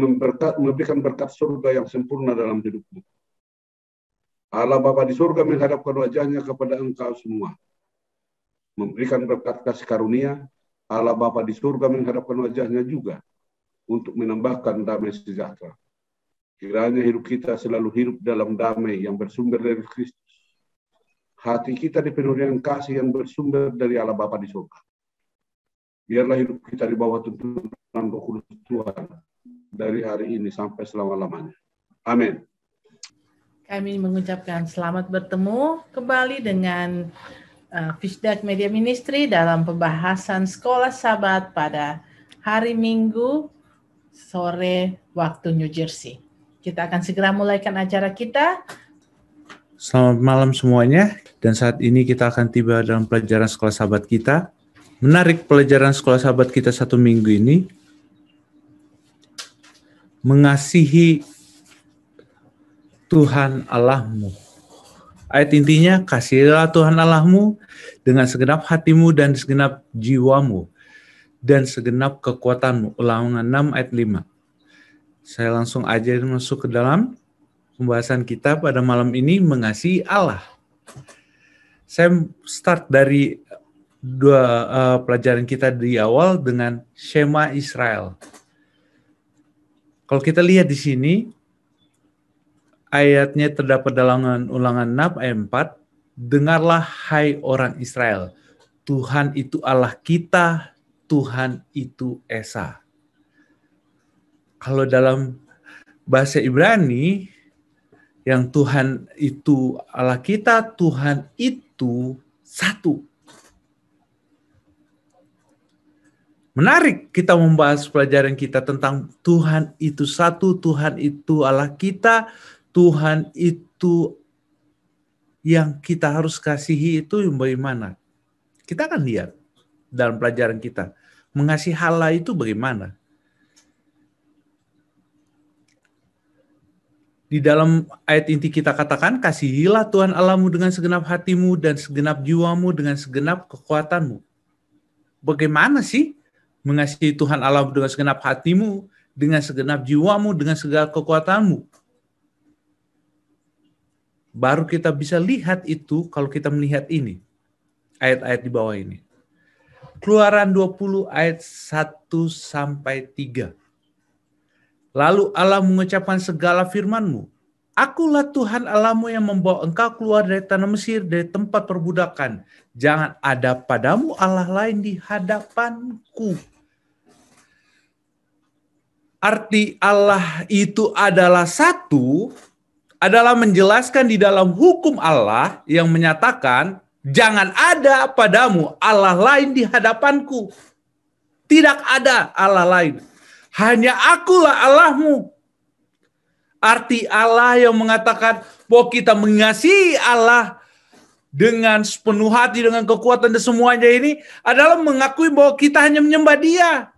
memberikan berkat surga yang sempurna dalam hidupmu. Allah Bapa di surga menghadapkan wajah-Nya kepada Engkau semua, memberikan berkat kasih karunia. Allah Bapa di surga menghadapkan wajah-Nya juga untuk menambahkan damai sejahtera. Kiranya hidup kita selalu hidup dalam damai yang bersumber dari Kristus. Hati kita dipenuhi dengan kasih yang bersumber dari Allah Bapa di surga. Biarlah hidup kita di bawah tuntunan Roh Kudus Tuhan dari hari ini sampai selama-lamanya. Amin. Kami mengucapkan selamat bertemu kembali dengan Fishdak Media Ministry dalam pembahasan Sekolah Sabat pada hari Minggu sore waktu New Jersey. Kita akan segera mulaikan acara kita. Selamat malam semuanya, dan saat ini kita akan tiba dalam pelajaran Sekolah Sabat kita. Menarik pelajaran Sekolah Sabat kita satu minggu ini, mengasihi Tuhan Allahmu. Ayat intinya, kasihilah Tuhan Allahmu dengan segenap hatimu dan segenap jiwamu dan segenap kekuatanmu. Ulangan 6 ayat 5. Saya langsung aja masuk ke dalam pembahasan kita pada malam ini, mengasihi Allah. Saya start dari dua pelajaran kita di awal dengan Shema Israel. Kalau kita lihat di sini, ayatnya terdapat dalam Ulangan 6 ayat 4. Dengarlah hai orang Israel, Tuhan itu Allah kita, Tuhan itu Esa. Kalau dalam bahasa Ibrani, yang Tuhan itu Allah kita, Tuhan itu satu. Menarik kita membahas pelajaran kita tentang Tuhan itu satu, Tuhan itu Allah kita, Tuhan itu yang kita harus kasihi itu bagaimana? Kita akan lihat dalam pelajaran kita. Mengasihi Allah itu bagaimana? Di dalam ayat inti kita katakan, kasihilah Tuhan Allahmu dengan segenap hatimu dan segenap jiwamu dengan segenap kekuatanmu. bagaimana sih mengasihi Tuhan Allah dengan segenap hatimu, dengan segenap jiwamu, dengan segala kekuatanmu. Baru kita bisa lihat itu kalau kita melihat ini. Ayat-ayat di bawah ini. Keluaran 20 ayat 1-3. Lalu Allah mengucapkan segala firman-Mu. Akulah Tuhan Allahmu yang membawa engkau keluar dari tanah Mesir, dari tempat perbudakan. Jangan ada padamu Allah lain di hadapanku. Arti Allah itu adalah satu, adalah menjelaskan di dalam hukum Allah yang menyatakan, jangan ada padamu Allah lain di hadapanku. Tidak ada Allah lain. Hanya akulah Allahmu. Arti Allah yang mengatakan bahwa kita mengasihi Allah dengan sepenuh hati, dengan kekuatan dan semuanya ini adalah mengakui bahwa kita hanya menyembah Dia.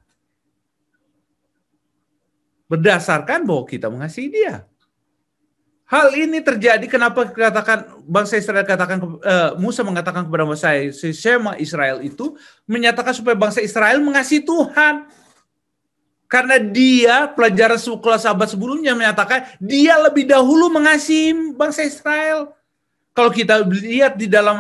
Berdasarkan bahwa kita mengasihi Dia. Hal ini terjadi kenapa dikatakan bangsa Israel katakan Musa mengatakan kepada bangsa Shema Israel itu menyatakan supaya bangsa Israel mengasihi Tuhan. Karena dia pelajaran kelas sahabat sebelumnya menyatakan dia lebih dahulu mengasihi bangsa Israel. Kalau kita lihat di dalam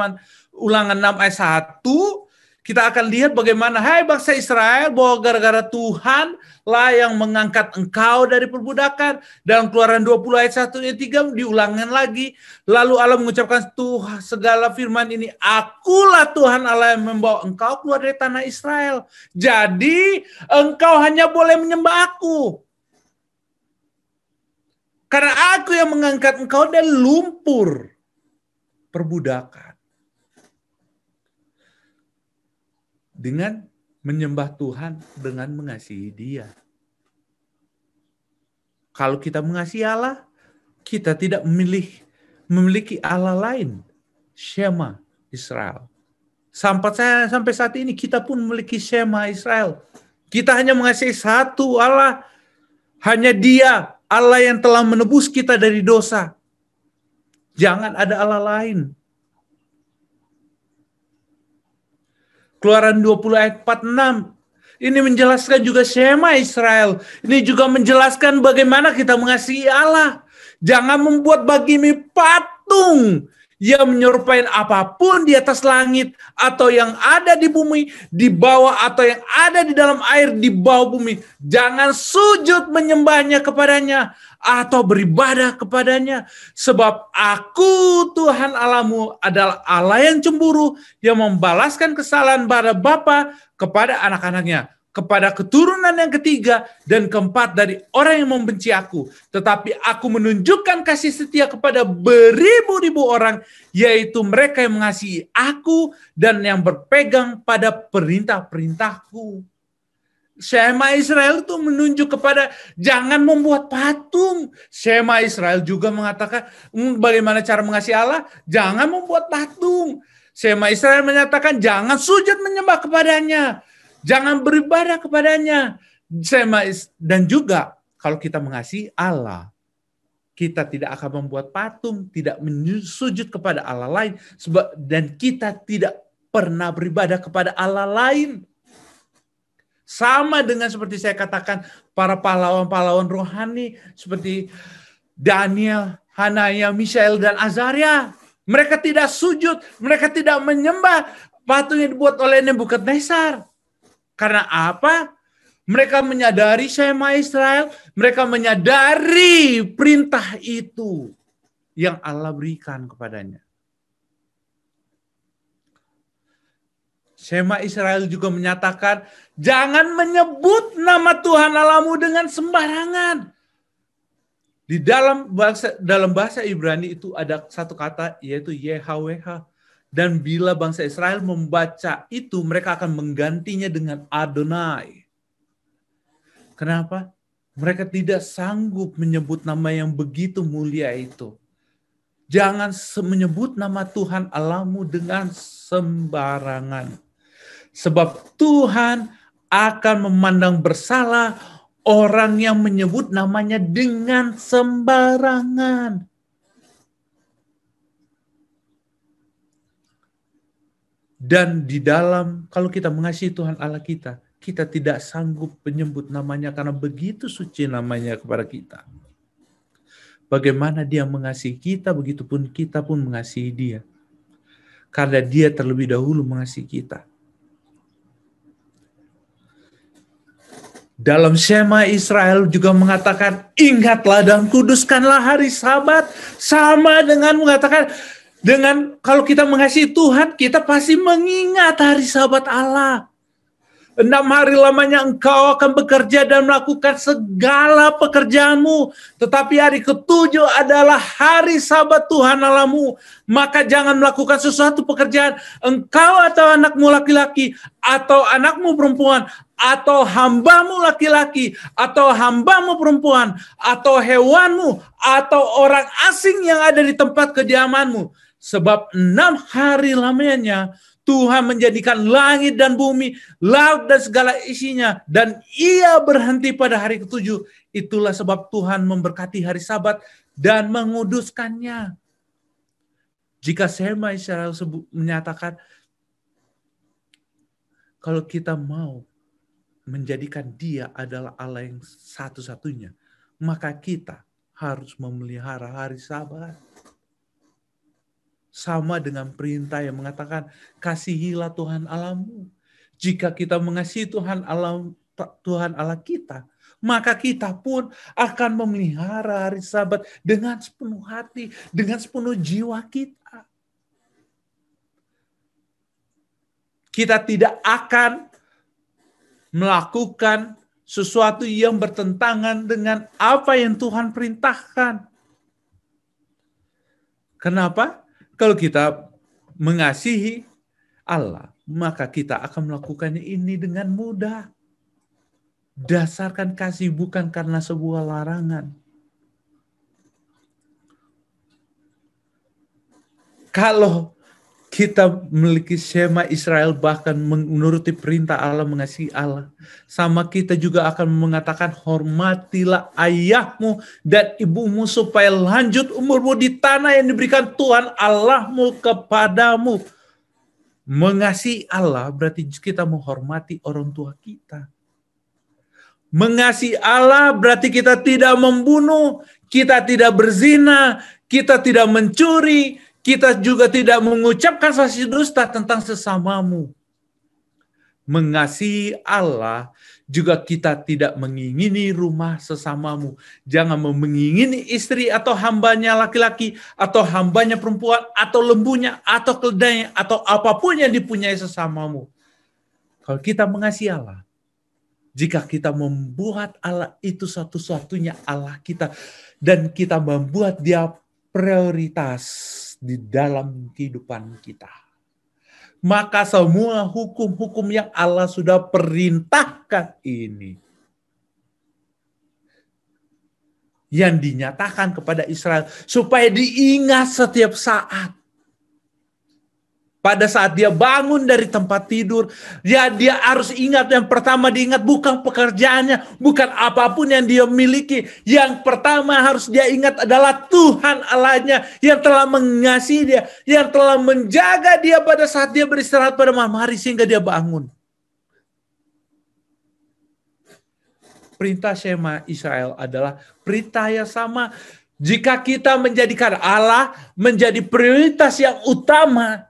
Ulangan 6 ayat 1, kita akan lihat bagaimana, hai bangsa Israel, bahwa gara-gara Tuhan lah yang mengangkat engkau dari perbudakan. Dalam Keluaran 20 ayat 1-3 diulangkan lagi. Lalu Allah mengucapkan Tuhan segala firman ini, akulah Tuhan Allah yang membawa engkau keluar dari tanah Israel. Jadi engkau hanya boleh menyembah aku. Karena aku yang mengangkat engkau dari lumpur perbudakan. Dengan menyembah Tuhan, dengan mengasihi Dia. Kalau kita mengasihi Allah, kita tidak memiliki Allah lain. Shema Israel. Sampai saat ini kita pun memiliki Shema Israel. Kita hanya mengasihi satu Allah. Hanya Dia, Allah yang telah menebus kita dari dosa. Jangan ada Allah lain. Keluaran 20 ayat 46. Ini menjelaskan juga Shema Israel. Ini juga menjelaskan bagaimana kita mengasihi Allah. Jangan membuat bagimu patung yang menyerupai apapun di atas langit atau yang ada di bumi, di bawah atau yang ada di dalam air di bawah bumi. Jangan sujud menyembahnya kepadanya atau beribadah kepadanya. Sebab aku Tuhan Allahmu adalah Allah yang cemburu, yang membalaskan kesalahan pada bapa kepada anak-anaknya, kepada keturunan yang ketiga dan keempat dari orang yang membenci aku. Tetapi aku menunjukkan kasih setia kepada beribu-ribu orang, yaitu mereka yang mengasihi aku dan yang berpegang pada perintah-perintahku. Shema Israel itu menunjuk kepada jangan membuat patung. Shema Israel juga mengatakan bagaimana cara mengasihi Allah, jangan membuat patung. Shema Israel menyatakan jangan sujud menyembah kepadanya, jangan beribadah kepadanya. Dan juga kalau kita mengasihi Allah, kita tidak akan membuat patung, tidak sujud kepada Allah lain, dan kita tidak pernah beribadah kepada Allah lain. Sama dengan seperti saya katakan para pahlawan-pahlawan rohani seperti Daniel, Hanaya, Mishael, dan Azaria. Mereka tidak sujud, mereka tidak menyembah patung yang dibuat oleh Nebukadnezar. Karena apa? Mereka menyadari Shema Israel, mereka menyadari perintah itu yang Allah berikan kepadanya. Shema Israel juga menyatakan, jangan menyebut nama Tuhan Allahmu dengan sembarangan. Di dalam bahasa Ibrani itu ada satu kata, yaitu Yahweh. Dan bila bangsa Israel membaca itu, mereka akan menggantinya dengan Adonai. Kenapa? Mereka tidak sanggup menyebut nama yang begitu mulia itu. Jangan menyebut nama Tuhan Allahmu dengan sembarangan. Sebab Tuhan akan memandang bersalah orang yang menyebut namanya dengan sembarangan. Dan di dalam, kalau kita mengasihi Tuhan Allah kita, kita tidak sanggup menyebut namanya karena begitu suci namanya kepada kita. Bagaimana dia mengasihi kita, begitupun kita pun mengasihi dia. Karena dia terlebih dahulu mengasihi kita. Dalam Shema Israel juga mengatakan, ingatlah dan kuduskanlah hari Sabat. Sama dengan mengatakan, kalau kita mengasihi Tuhan, kita pasti mengingat hari Sabat Allah. 6 hari lamanya engkau akan bekerja dan melakukan segala pekerjaanmu. Tetapi hari ke-7 adalah hari Sabat Tuhan Allahmu. Maka jangan melakukan sesuatu pekerjaan. Engkau atau anakmu laki-laki, atau anakmu perempuan, atau hambamu laki-laki, atau hambamu perempuan, atau hewanmu, atau orang asing yang ada di tempat kediamanmu. Sebab 6 hari lamanya Tuhan menjadikan langit dan bumi, laut dan segala isinya, dan ia berhenti pada hari ke-7. Itulah sebab Tuhan memberkati hari Sabat dan menguduskannya. Jika Shema Israel menyatakan, kalau kita mau menjadikan dia adalah Allah yang satu-satunya, maka kita harus memelihara hari Sabat. Sama dengan perintah yang mengatakan, kasihilah Tuhan Allahmu. Jika kita mengasihi Tuhan Allah kita, maka kita pun akan memelihara hari Sabat dengan sepenuh hati, dengan sepenuh jiwa kita. Kita tidak akan melakukan sesuatu yang bertentangan dengan apa yang Tuhan perintahkan. Kenapa? Kalau kita mengasihi Allah, maka kita akan melakukannya ini dengan mudah. Dasarkan kasih bukan karena sebuah larangan. Kalau kita memiliki Shema Israel, bahkan menuruti perintah Allah, mengasihi Allah, sama kita juga akan mengatakan, hormatilah ayahmu dan ibumu supaya lanjut umurmu di tanah yang diberikan Tuhan Allahmu kepadamu. Mengasihi Allah berarti kita menghormati orang tua kita. Mengasihi Allah berarti kita tidak membunuh, kita tidak berzina, kita tidak mencuri, kita juga tidak mengucapkan saksi dusta tentang sesamamu. Mengasihi Allah juga kita tidak mengingini rumah sesamamu. Jangan mengingini istri atau hambanya laki-laki, atau hambanya perempuan, atau lembunya, atau keledainya, atau apapun yang dipunyai sesamamu. Kalau kita mengasihi Allah, jika kita membuat Allah itu satu-satunya Allah kita, dan kita membuat dia prioritas di dalam kehidupan kita, maka semua hukum-hukum yang Allah sudah perintahkan ini, yang dinyatakan kepada Israel supaya diingat setiap saat. Pada saat dia bangun dari tempat tidur, dia harus ingat, yang pertama diingat bukan pekerjaannya, bukan apapun yang dia miliki. Yang pertama harus dia ingat adalah Tuhan Allahnya yang telah mengasihi dia, yang telah menjaga dia pada saat dia beristirahat pada malam hari sehingga dia bangun. Perintah Shema Israel adalah perintah yang sama. Jika kita menjadikan Allah menjadi prioritas yang utama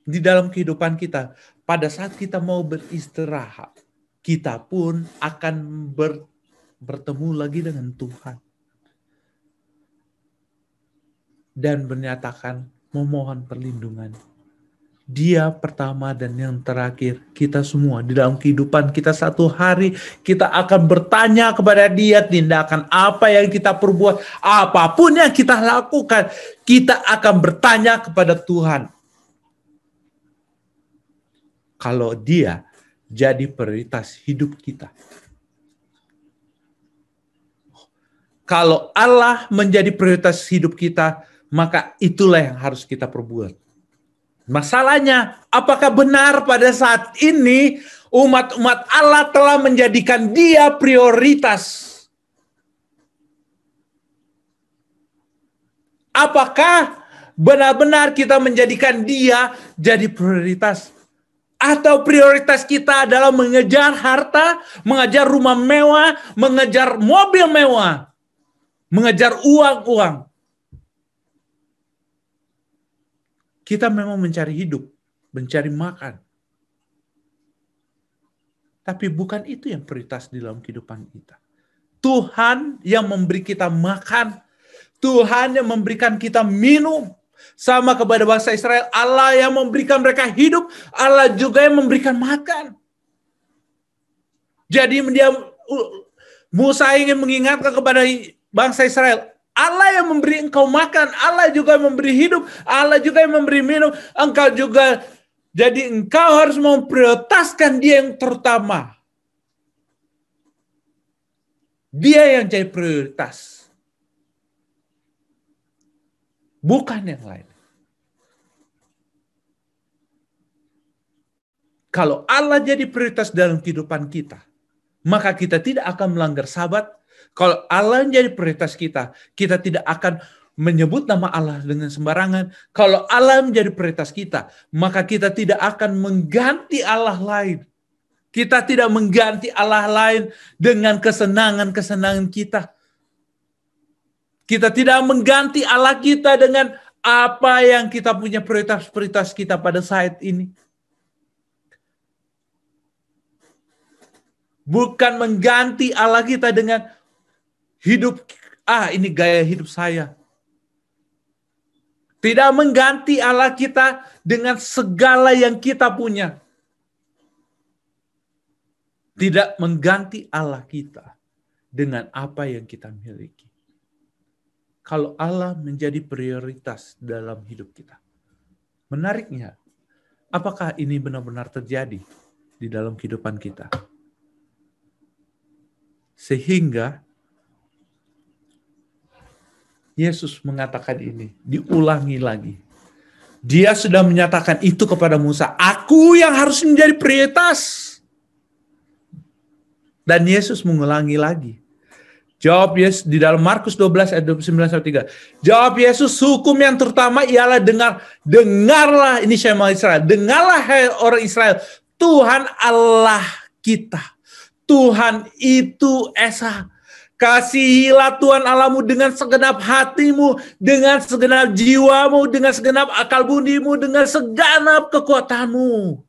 di dalam kehidupan kita, pada saat kita mau beristirahat, kita pun akan bertemu lagi dengan Tuhan. Dan menyatakan, memohon perlindungan. Dia pertama dan yang terakhir, kita semua di dalam kehidupan kita satu hari, kita akan bertanya kepada dia tindakan apa yang kita perbuat, apapun yang kita lakukan, kita akan bertanya kepada Tuhan. Kalau dia jadi prioritas hidup kita. Kalau Allah menjadi prioritas hidup kita, maka itulah yang harus kita perbuat. Masalahnya, apakah benar pada saat ini umat-umat Allah telah menjadikan dia prioritas? Apakah benar-benar kita menjadikan dia jadi prioritas. Atau prioritas kita adalah mengejar harta, mengejar rumah mewah, mengejar mobil mewah, mengejar uang-uang. Kita memang mencari hidup, mencari makan. Tapi bukan itu yang prioritas di dalam kehidupan kita. Tuhan yang memberi kita makan, Tuhan yang memberikan kita minum. Sama kepada bangsa Israel, Allah yang memberikan mereka hidup, Allah juga yang memberikan makan. Jadi Musa ingin mengingatkan kepada bangsa Israel, Allah yang memberi engkau makan, Allah juga yang memberi hidup, Allah juga yang memberi minum. Engkau juga, jadi engkau harus memprioritaskan dia yang terutama. Dia yang jadi prioritas. Bukan yang lain. Kalau Allah jadi prioritas dalam kehidupan kita, maka kita tidak akan melanggar Sabat. Kalau Allah jadi prioritas kita, kita tidak akan menyebut nama Allah dengan sembarangan. Kalau Allah menjadi prioritas kita, maka kita tidak akan mengganti Allah lain. Kita tidak mengganti Allah lain dengan kesenangan-kesenangan kita. Kita tidak mengganti Allah kita dengan apa yang kita punya prioritas-prioritas kita pada saat ini. Bukan mengganti Allah kita dengan hidup, ini gaya hidup saya. Tidak mengganti Allah kita dengan segala yang kita punya. Tidak mengganti Allah kita dengan apa yang kita miliki. Kalau Allah menjadi prioritas dalam hidup kita. Menariknya, apakah ini benar-benar terjadi di dalam kehidupan kita? Sehingga Yesus mengatakan ini, diulangi lagi. Dia sudah menyatakan itu kepada Musa, aku yang harus menjadi prioritas. Dan Yesus mengulangi lagi. Jawab Yesus di dalam Markus 12 ayat 29-3. Jawab Yesus, hukum yang terutama ialah dengarlah, ini Shema Israel, dengarlah hai orang Israel, Tuhan Allah kita, Tuhan itu Esa. Kasihilah Tuhan Allahmu dengan segenap hatimu, dengan segenap jiwamu, dengan segenap akal budimu, dengan segenap kekuatanmu.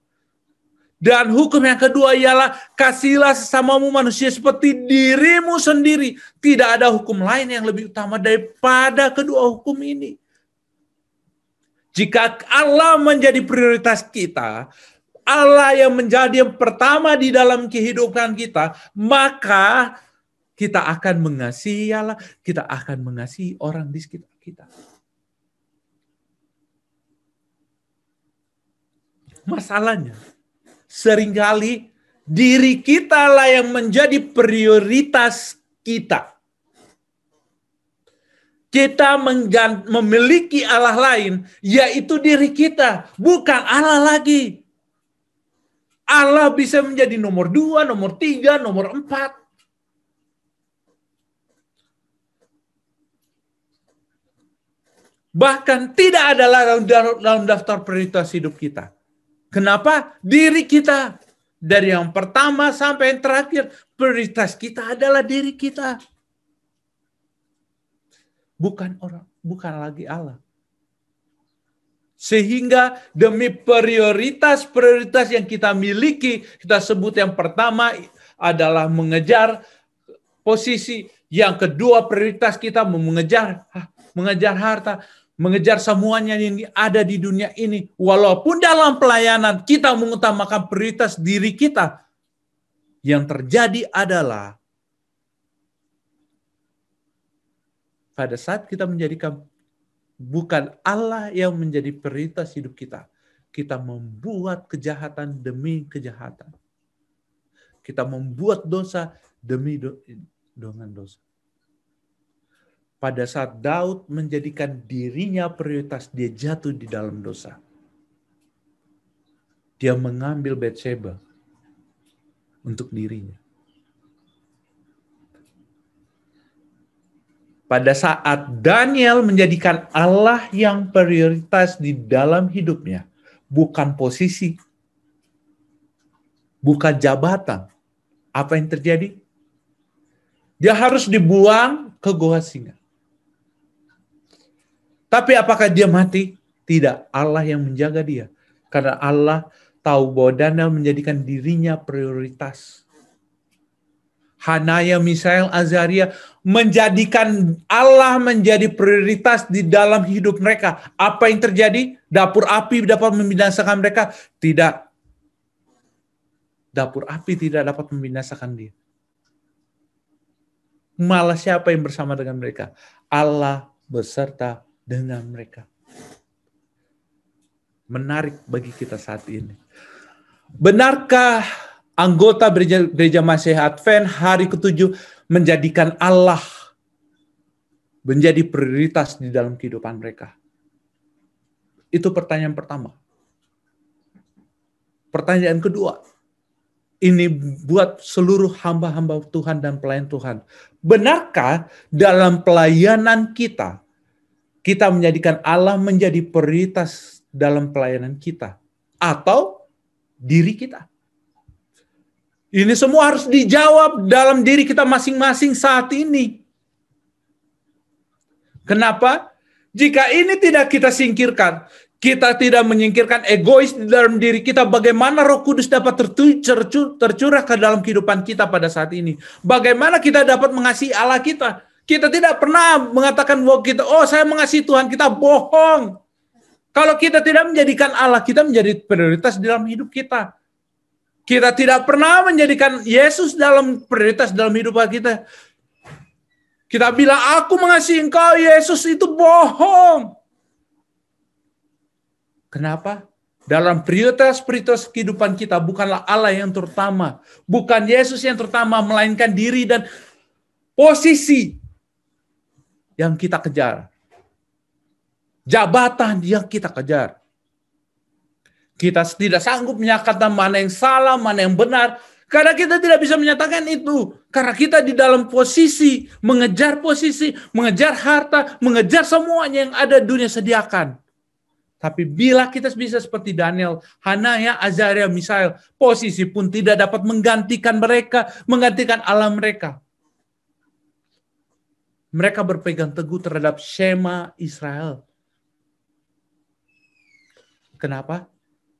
Dan hukum yang kedua ialah kasihilah sesamamu manusia seperti dirimu sendiri. Tidak ada hukum lain yang lebih utama daripada kedua hukum ini. Jika Allah menjadi prioritas kita, Allah yang menjadi yang pertama di dalam kehidupan kita, maka kita akan mengasihi Allah, kita akan mengasihi orang di sekitar kita. Masalahnya, seringkali diri kita lah yang menjadi prioritas kita. Kita memiliki Allah lain, yaitu diri kita, bukan Allah lagi. Allah bisa menjadi nomor 2, nomor 3, nomor 4. Bahkan tidak ada dalam daftar prioritas hidup kita. Kenapa? Diri kita. Dari yang pertama sampai yang terakhir, prioritas kita adalah diri kita. Bukan lagi Allah. Sehingga demi prioritas-prioritas yang kita miliki, kita sebut yang pertama adalah mengejar posisi, yang kedua prioritas kita mengejar harta, mengejar semuanya yang ada di dunia ini. Walaupun dalam pelayanan kita mengutamakan prioritas diri kita, yang terjadi adalah pada saat kita menjadikan bukan Allah yang menjadi prioritas hidup kita, kita membuat kejahatan demi kejahatan. Kita membuat dosa demi dengan dosa. Pada saat Daud menjadikan dirinya prioritas, dia jatuh di dalam dosa. Dia mengambil Batsheba untuk dirinya. pada saat Daniel menjadikan Allah yang prioritas di dalam hidupnya, bukan posisi, bukan jabatan, apa yang terjadi? Dia harus dibuang ke gua singa. Tapi apakah dia mati? Tidak, Allah yang menjaga dia. Karena Allah tahu bahwa Daniel menjadikan dirinya prioritas. Hanaya, Misael, Azaria menjadikan Allah menjadi prioritas di dalam hidup mereka. Apa yang terjadi? Dapur api dapat membinasakan mereka? Tidak. Dapur api tidak dapat membinasakan dia. Malah siapa yang bersama dengan mereka? Allah beserta dengan mereka. Menarik bagi kita saat ini. Benarkah anggota gereja Masih Advent hari ke-7 menjadikan Allah menjadi prioritas di dalam kehidupan mereka? Itu pertanyaan pertama. Pertanyaan kedua, ini buat seluruh hamba-hamba Tuhan dan pelayan Tuhan. Benarkah dalam pelayanan kita menjadikan Allah menjadi prioritas dalam pelayanan kita? Atau diri kita? Ini semua harus dijawab dalam diri kita masing-masing saat ini. Kenapa? Jika ini tidak kita singkirkan, kita tidak menyingkirkan egois di dalam diri kita, bagaimana Roh Kudus dapat tercurah ke dalam kehidupan kita pada saat ini? Bagaimana kita dapat mengasihi Allah kita? Kita tidak pernah mengatakan bahwa kita, saya mengasihi Tuhan, kita bohong. Kalau kita tidak menjadikan Allah kita menjadi prioritas dalam hidup kita. Kita tidak pernah menjadikan Yesus dalam prioritas dalam hidup kita. Kita bilang, aku mengasihi engkau, Yesus, itu bohong. Kenapa? Dalam prioritas kehidupan kita, bukanlah Allah yang terutama. Bukan Yesus yang terutama, melainkan diri dan posisi yang kita kejar. Jabatan yang kita kejar. Kita tidak sanggup menyatakan mana yang salah, mana yang benar. Karena kita tidak bisa menyatakan itu. Karena kita di dalam posisi, mengejar harta, mengejar semuanya yang ada dunia sediakan. Tapi bila kita bisa seperti Daniel, Hanaya, Azaria, Misael, posisi pun tidak dapat menggantikan mereka, menggantikan Allah mereka. Mereka berpegang teguh terhadap Shema Israel. Kenapa?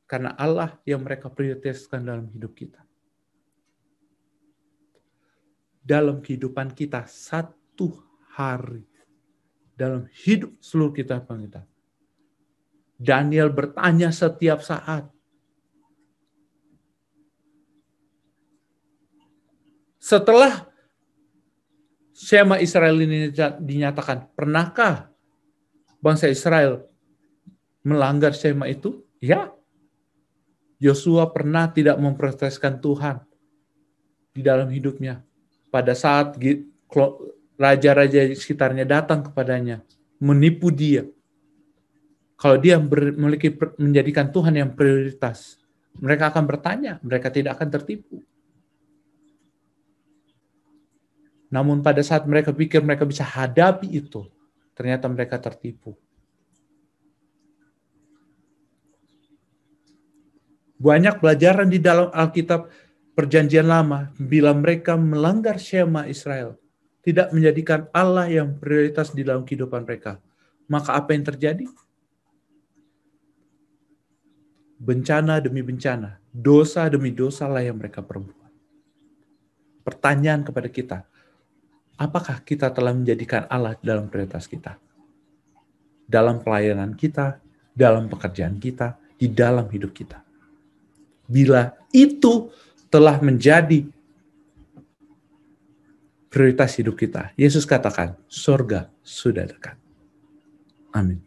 Karena Allah yang mereka prioritaskan dalam hidup kita. Dalam kehidupan kita satu hari. Dalam hidup seluruh kita. Daniel bertanya setiap saat. Setelah Shema Israel ini dinyatakan, pernahkah bangsa Israel melanggar Shema itu? Ya. Yosua pernah tidak memproteskan Tuhan di dalam hidupnya. Pada saat raja-raja sekitarnya datang kepadanya, menipu dia. Kalau dia menjadikan Tuhan yang prioritas, mereka akan bertanya, mereka tidak akan tertipu. Namun pada saat mereka pikir mereka bisa hadapi itu, ternyata mereka tertipu. Banyak pelajaran di dalam Alkitab Perjanjian Lama, bila mereka melanggar Shema Israel, tidak menjadikan Allah yang prioritas di dalam kehidupan mereka, maka apa yang terjadi? Bencana demi bencana, dosa demi dosa lah yang mereka perbuat. Pertanyaan kepada kita, apakah kita telah menjadikan Allah dalam prioritas kita? Dalam pelayanan kita, dalam pekerjaan kita, di dalam hidup kita. Bila itu telah menjadi prioritas hidup kita, Yesus katakan, surga sudah dekat. Amin.